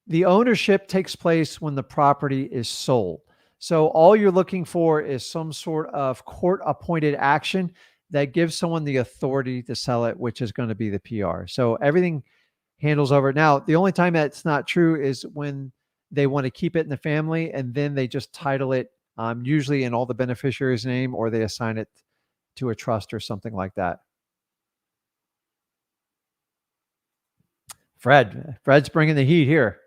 the ownership takes place when the property is sold. So all you're looking for is some sort of court-appointed action that gives someone the authority to sell it, which is going to be the PR. So everything handles over. Now, the only time that's not true is when they want to keep it in the family, and then they just title it usually in all the beneficiary's name, or they assign it to a trust or something like that. Fred's bringing the heat here.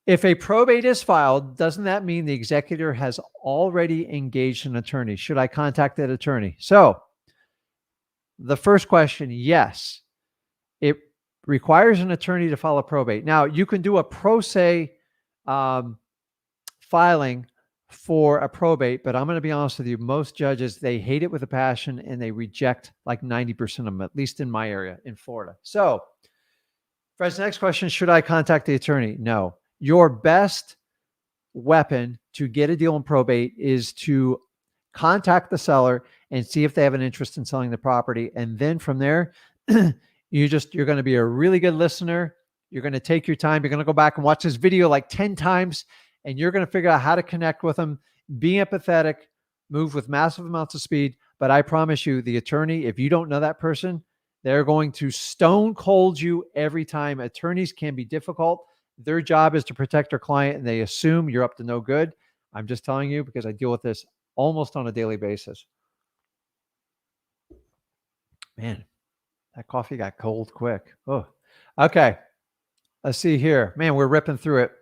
If a probate is filed, doesn't that mean the executor has already engaged an attorney? Should I contact that attorney? So the first question, yes, it requires an attorney to file a probate. Now, you can do a pro se filing for a probate, but I'm going to be honest with you. Most judges, they hate it with a passion and they reject like 90% of them, at least in my area in Florida. So, Fred's next question, should I contact the attorney? No. Your best weapon to get a deal in probate is to contact the seller and see if they have an interest in selling the property. And then from there, you're going to be a really good listener. You're going to take your time. You're going to go back and watch this video like 10 times, and you're going to figure out how to connect with them, be empathetic, move with massive amounts of speed. But I promise you, the attorney, if you don't know that person, they're going to stone cold you every time. Attorneys can be difficult. Their job is to protect their client, and they assume you're up to no good. I'm just telling you because I deal with this almost on a daily basis. Man, that coffee got cold quick. Oh, okay. Let's see here. Man, we're ripping through it.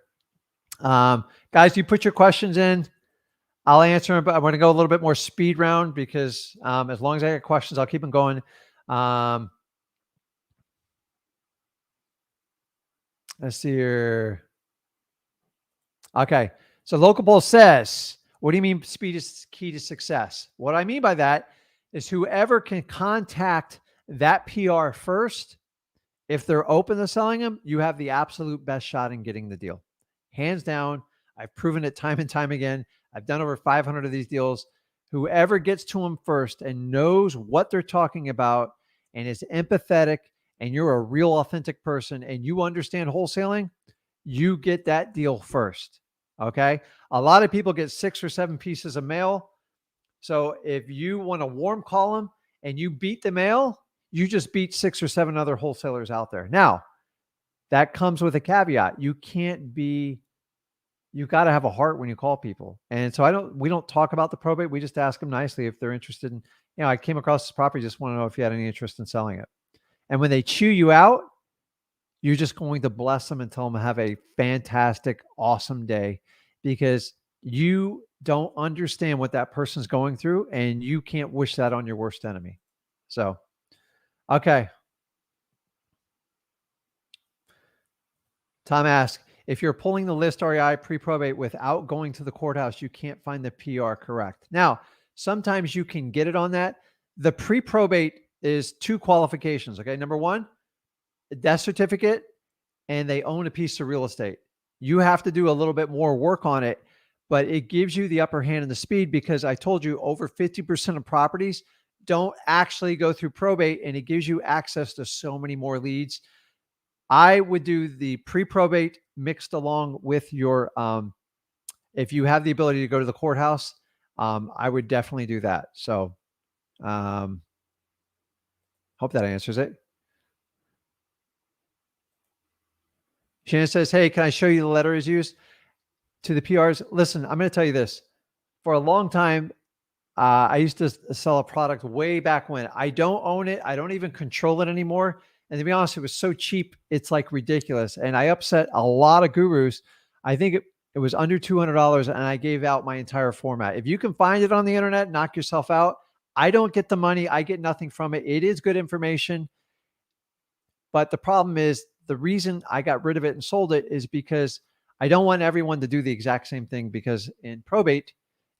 Guys, you put your questions in. I'll answer them, but I'm going to go a little bit more speed round because as long as I get questions, I'll keep them going. Let's see here. Okay. So Local Bull says, what do you mean speed is key to success? What I mean by that is whoever can contact that PR first, if they're open to selling them, you have the absolute best shot in getting the deal. Hands down. I've proven it time and time again. I've done over 500 of these deals. Whoever gets to them first and knows what they're talking about and is empathetic, and you're a real authentic person and you understand wholesaling, you get that deal first. Okay. A lot of people get 6 or 7 pieces of mail. So if you want to warm call them and you beat the mail, you just beat 6 or 7 other wholesalers out there. Now, that comes with a caveat. You got to have a heart when you call people. And so we don't talk about the probate. We just ask them nicely if they're interested in, I came across this property, just want to know if you had any interest in selling it. And when they chew you out, you're just going to bless them and tell them to have a fantastic, awesome day, because you don't understand what that person's going through and you can't wish that on your worst enemy. So, okay. Tom asks, if you're pulling the list REI pre-probate without going to the courthouse, you can't find the PR correct. Now, sometimes you can get it on that. The pre-probate is 2 qualifications. Okay. Number 1, a death certificate, and they own a piece of real estate. You have to do a little bit more work on it, but it gives you the upper hand and the speed, because I told you over 50% of properties don't actually go through probate, and it gives you access to so many more leads. I would do the pre-probate mixed along with your, if you have the ability to go to the courthouse, I would definitely do that. So, hope that answers it. Shannon says, hey, can I show you the letter is used to the PRs? Listen, I'm going to tell you this. For a long time, I used to sell a product way back when. I don't own it. I don't even control it anymore. And to be honest, it was so cheap, it's like ridiculous. And I upset a lot of gurus. I think it was under $200, and I gave out my entire format. If you can find it on the internet, knock yourself out. I don't get the money. I get nothing from it. It is good information. But the problem is, the reason I got rid of it and sold it is because I don't want everyone to do the exact same thing, because in probate,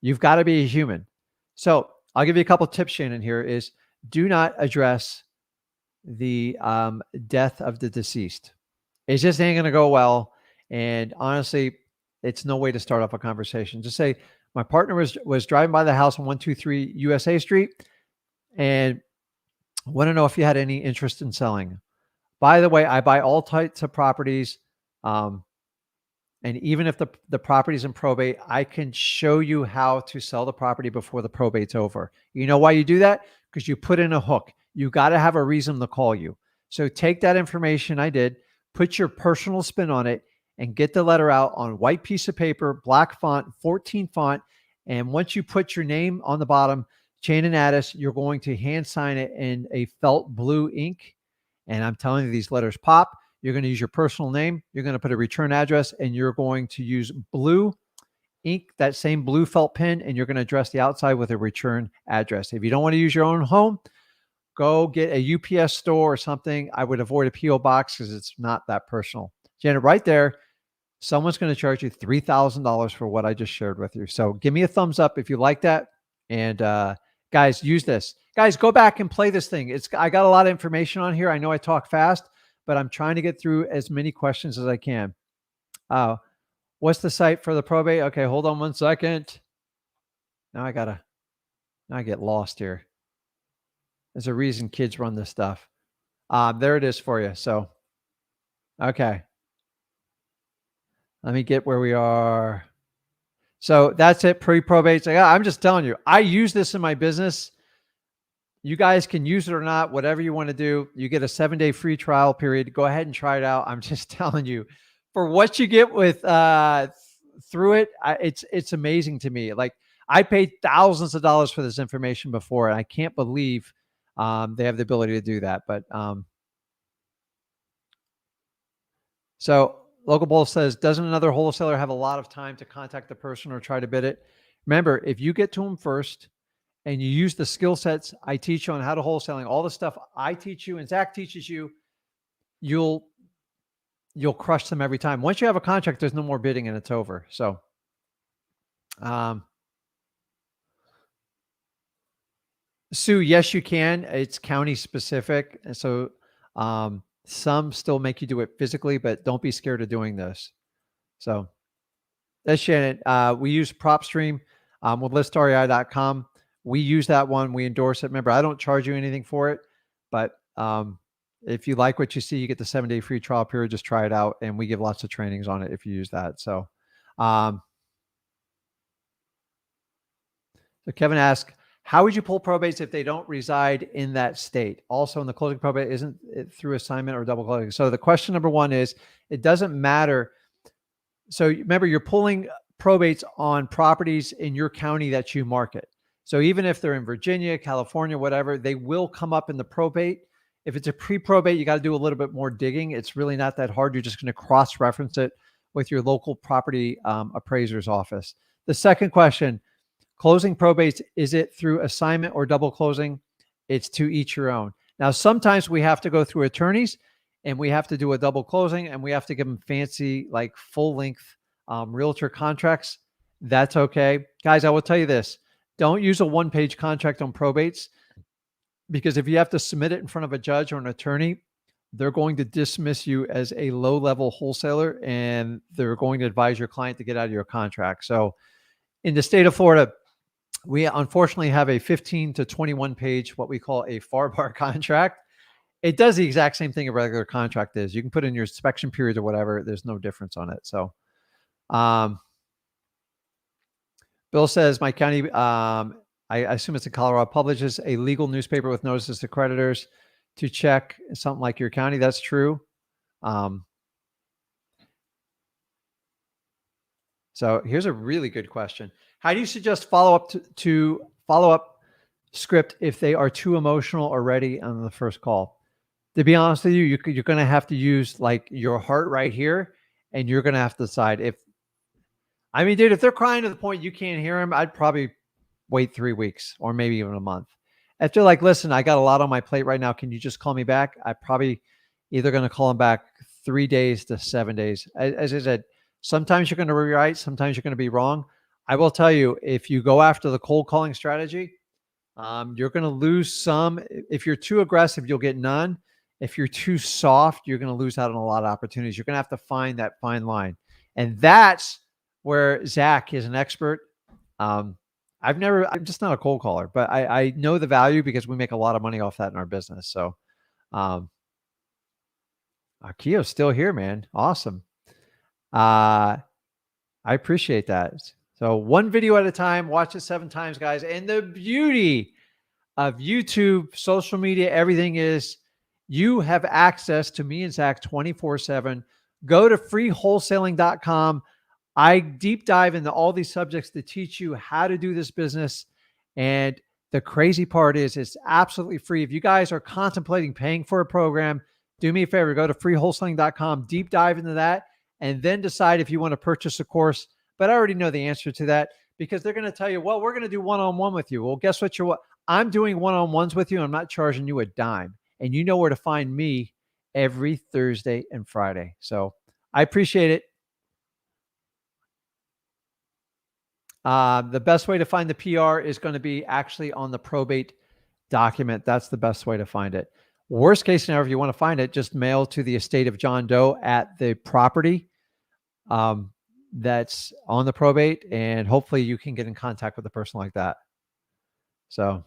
you've got to be a human. So I'll give you a couple of tips, Shannon, here is do not address the death of the deceased. It just ain't going to go well. And honestly, it's no way to start off a conversation. Just say, my partner was driving by the house on 123 USA Street and want to know if you had any interest in selling. By the way, I buy all types of properties. And even if the property's in probate, I can show you how to sell the property before the probate's over. You know why you do that? Because you put in a hook. You got to have a reason to call you. So take that information I did, put your personal spin on it, and get the letter out on white piece of paper, black font, 14 font. And once you put your name on the bottom, Chain and Addis, you're going to hand sign it in a felt blue ink. And I'm telling you, these letters pop. You're going to use your personal name. You're going to put a return address, and you're going to use blue ink, that same blue felt pen, and you're going to address the outside with a return address. If you don't want to use your own home, go get a UPS store or something. I would avoid a PO box because it's not that personal. Janet, right there, someone's going to charge you $3,000 for what I just shared with you. So give me a thumbs up if you like that. And guys, use this. Guys, go back and play this thing. I got a lot of information on here. I know I talk fast, but I'm trying to get through as many questions as I can. What's the site for the probate? Okay, hold on 1 second. Now I get lost here. There's a reason kids run this stuff. There it is for you. So, okay. Let me get where we are. So that's it, pre-probates. I'm just telling you, I use this in my business. You guys can use it or not, whatever you want to do. You get a 7-day free trial period. Go ahead and try it out. I'm just telling you, for what you get with through it, it's amazing to me. Like, I paid thousands of dollars for this information before, and I can't believe they have the ability to do that. But so Local Bull says, doesn't another wholesaler have a lot of time to contact the person or try to bid it? Remember, if you get to them first and you use the skill sets I teach you on how to wholesaling, all the stuff I teach you and Zach teaches you, you'll crush them every time. Once you have a contract, there's no more bidding and it's over. So, Sue, yes, you can. It's county specific. And so, some still make you do it physically, but don't be scared of doing this. So that's Shannon. We use PropStream with listrei.com. We use that one. We endorse it. Remember, I don't charge you anything for it, but if you like what you see, you get the 7-day free trial period. Just try it out. And we give lots of trainings on it if you use that. So, so Kevin asked, how would you pull probates if they don't reside in that state? Also, in the closing probate, isn't it through assignment or double closing? So the question number one is, it doesn't matter. So remember, you're pulling probates on properties in your county that you market. So even if they're in Virginia, California, whatever, they will come up in the probate. If it's a pre-probate, you got to do a little bit more digging. It's really not that hard. You're just going to cross-reference it with your local property appraiser's office. The second question, closing probates, is it through assignment or double closing? It's to each your own. Now, sometimes we have to go through attorneys and we have to do a double closing and we have to give them fancy, like full length realtor contracts. That's okay. Guys, I will tell you this. Don't use a one-page contract on probates, because if you have to submit it in front of a judge or an attorney, they're going to dismiss you as a low-level wholesaler and they're going to advise your client to get out of your contract. So in the state of Florida, we unfortunately have a 15 to 21 page, what we call a FAR contract. It does the exact same thing a regular contract is. You can put in your inspection period or whatever. There's no difference on it. So, Bill says, my county, I assume it's in Colorado, publishes a legal newspaper with notices to creditors to check something like your county. That's true. So here's a really good question. How do you suggest follow-up to follow-up script if they are too emotional already on the first call? To be honest with you, you're going to have to use like your heart right here, and you're going to have to decide if, I mean, dude, if they're crying to the point you can't hear them, I'd probably wait 3 weeks or maybe even a month. If they're like, listen, I got a lot on my plate right now, can you just call me back? I probably either going to call them back 3 days to 7 days. As I said, sometimes you're going to be right, sometimes you're going to be wrong. I will tell you, if you go after the cold calling strategy, you're going to lose some. If you're too aggressive, you'll get none. If you're too soft, you're going to lose out on a lot of opportunities. You're going to have to find that fine line. And that's where Zach is an expert. I'm just not a cold caller, but I know the value because we make a lot of money off that in our business. So, Akio's still here, man. Awesome. I appreciate that. So one video at a time, watch it 7 times, guys. And the beauty of YouTube, social media, everything is you have access to me and Zach 24/7. Go to freewholesaling.com. I deep dive into all these subjects to teach you how to do this business. And the crazy part is it's absolutely free. If you guys are contemplating paying for a program, do me a favor, go to freewholesaling.com, deep dive into that, and then decide if you want to purchase a course. But I already know the answer to that, because they're going to tell you, well, we're going to do one-on-one with you. Well, guess what? I'm doing one-on-ones with you. I'm not charging you a dime. And you know where to find me every Thursday and Friday. So I appreciate it. The best way to find the PR is going to be actually on the probate document. That's the best way to find it. Worst case scenario, if you want to find it, just mail to the estate of John Doe at the property that's on the probate, and hopefully you can get in contact with a person like that. So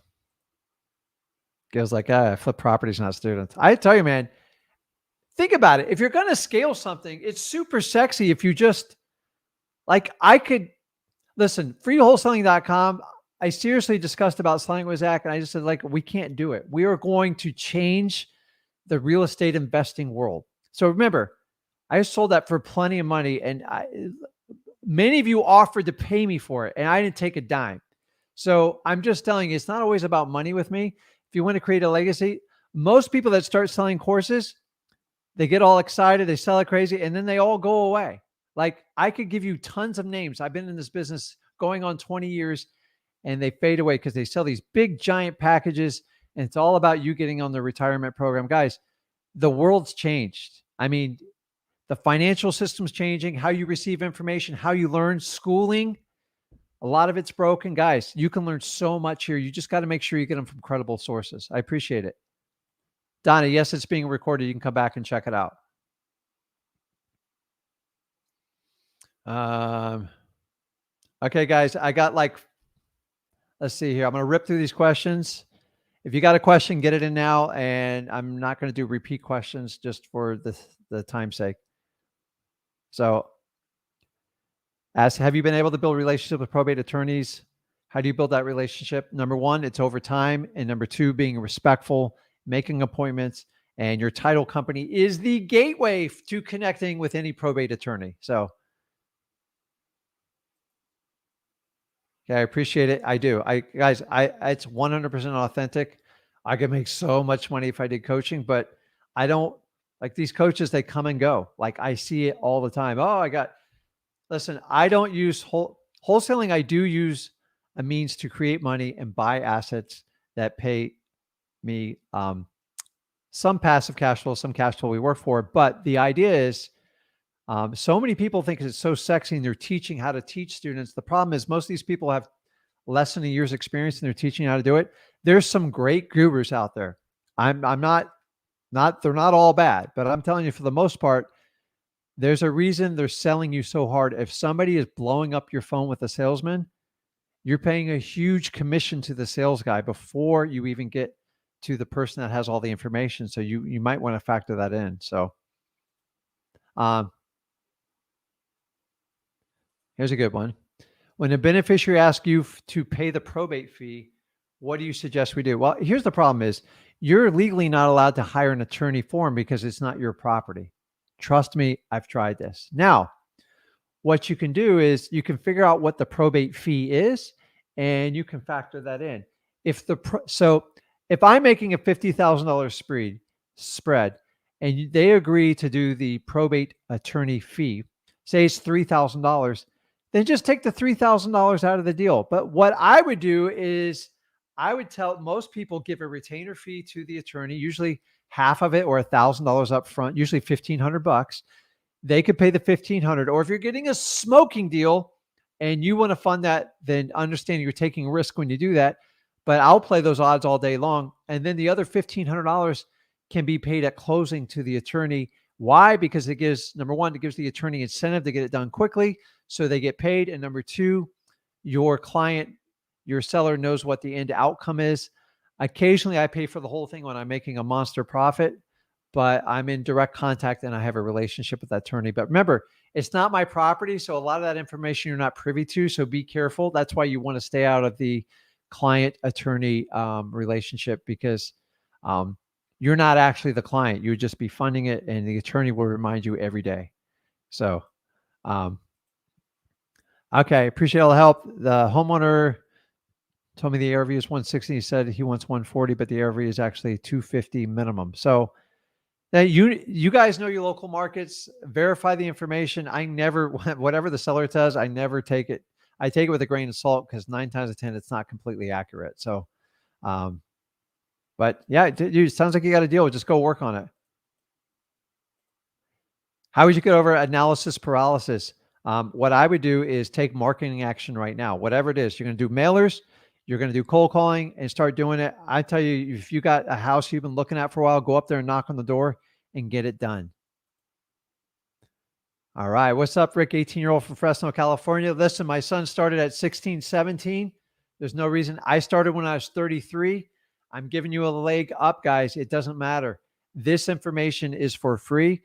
Gail's like, flip properties, not students. I tell you, man, think about it. If you're going to scale something, it's super sexy if you just, like, I could, listen, freewholesaling.com, I seriously discussed about selling with Zach, and I just said, like, we can't do it. We are going to change the real estate investing world. So remember, I sold that for plenty of money, and many of you offered to pay me for it, and I didn't take a dime. So I'm just telling you, it's not always about money with me. If you want to create a legacy, most people that start selling courses, they get all excited, they sell it crazy, and then they all go away. Like, I could give you tons of names. I've been in this business going on 20 years, and they fade away because they sell these big, giant packages, and it's all about you getting on the retirement program. Guys, the world's changed. I mean, the financial system's changing, how you receive information, how you learn, schooling. A lot of it's broken. Guys, you can learn so much here. You just got to make sure you get them from credible sources. I appreciate it. Donna, yes, it's being recorded. You can come back and check it out. Okay, guys, I got let's see here. I'm going to rip through these questions. If you got a question, get it in now. And I'm not going to do repeat questions just for the time's sake. So have you been able to build relationships with probate attorneys? How do you build that relationship? Number one, it's over time. And number two, being respectful, making appointments, and your title company is the gateway to connecting with any probate attorney. So, okay, I appreciate it. I do. Guys, it's 100% authentic. I could make so much money if I did coaching, but I don't like these coaches. They come and go. Like, I see it all the time. Oh, listen, I don't use wholesaling. I do use a means to create money and buy assets that pay me some passive cash flow, some cash flow we work for. But the idea is, so many people think it's so sexy and they're teaching how to teach students. The problem is most of these people have less than a year's experience and they're teaching how to do it. There's some great gurus out there. I'm not, they're not all bad, but I'm telling you, for the most part, there's a reason they're selling you so hard. If somebody is blowing up your phone with a salesman, you're paying a huge commission to the sales guy before you even get to the person that has all the information. So you might want to factor that in. So, here's a good one. When a beneficiary asks you to pay the probate fee, what do you suggest we do? Well, here's the problem is you're legally not allowed to hire an attorney for him because it's not your property. Trust me, I've tried this. Now, what you can do is you can figure out what the probate fee is, and you can factor that in. So if I'm making a $50,000 spread, and they agree to do the probate attorney fee, say it's $3,000, then just take the $3,000 out of the deal. But what I would do is I would tell most people give a retainer fee to the attorney, usually half of it or $1,000 up front, usually $1,500. They could pay the $1,500. Or if you're getting a smoking deal and you want to fund that, then understand you're taking risk when you do that. But I'll play those odds all day long. And then the other $1,500 can be paid at closing to the attorney. Why? Because it gives, number one, it gives the attorney incentive to get it done quickly, so they get paid. And number two, your client, your seller knows what the end outcome is. Occasionally I pay for the whole thing when I'm making a monster profit, but I'm in direct contact and I have a relationship with that attorney. But remember, it's not my property. So a lot of that information you're not privy to. So be careful. That's why you want to stay out of the client attorney relationship, because you're not actually the client. You would just be funding it, and the attorney will remind you every day. So, okay. Appreciate all the help. The homeowner told me the ARV is 160. He said he wants 140, but the ARV is actually 250 minimum. So now you guys know your local markets, verify the information. I never, whatever the seller says, I never take it. I take it with a grain of salt, because 9 times out of 10, it's not completely accurate. So, but yeah, dude, it sounds like you got a deal. Just go work on it. How would you get over analysis paralysis? What I would do is take marketing action right now, whatever it is. You're going to do mailers, you're going to do cold calling, and start doing it. I tell you, if you got a house you've been looking at for a while, go up there and knock on the door and get it done. All right. What's up, Rick? 18-year-old from Fresno, California. Listen, my son started at 16, 17. There's no reason. I started when I was 33. I'm giving you a leg up, guys. It doesn't matter. This information is for free.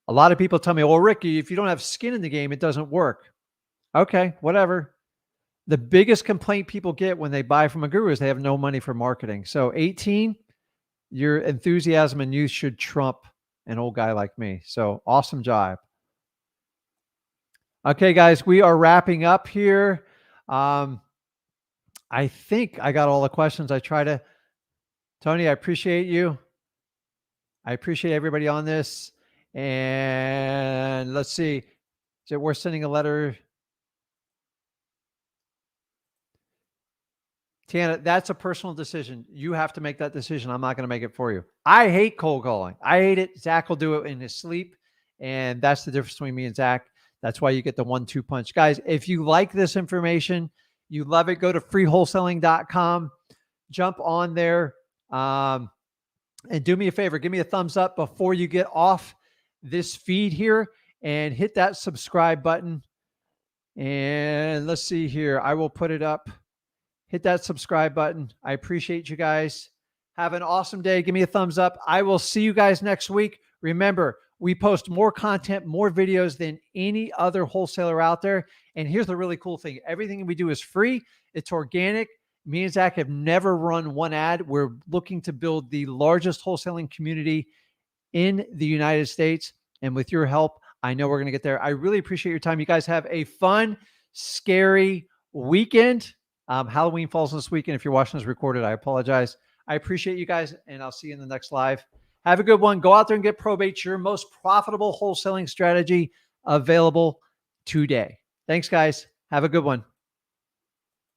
A lot of people tell me, well, Ricky, if you don't have skin in the game, it doesn't work. Okay, whatever. The biggest complaint people get when they buy from a guru is they have no money for marketing. So 18, your enthusiasm and youth should trump an old guy like me. So awesome job. Okay, guys, we are wrapping up here. I think I got all the questions. Tony, I appreciate you. I appreciate everybody on this. And let's see. So we're sending a letter. Tiana, that's a personal decision. You have to make that decision. I'm not going to make it for you. I hate cold calling. I hate it. Zach will do it in his sleep. And that's the difference between me and Zach. That's why you get the 1-2 punch. Guys, if you like this information, you love it, go to freewholesaling.com, jump on there, and do me a favor. Give me a thumbs up before you get off this feed here and hit that subscribe button. And let's see here. I will put it up. Hit that subscribe button. I appreciate you guys. Have an awesome day. Give me a thumbs up. I will see you guys next week. Remember, we post more content, more videos than any other wholesaler out there. And here's the really cool thing. Everything we do is free. It's organic. Me and Zach have never run one ad. We're looking to build the largest wholesaling community in the United States. And with your help, I know we're going to get there. I really appreciate your time. You guys have a fun, scary weekend. Halloween falls this weekend. If you're watching this recorded, I apologize. I appreciate you guys, and I'll see you in the next live. Have a good one. Go out there and get probate, your most profitable wholesaling strategy available today. Thanks, guys. Have a good one.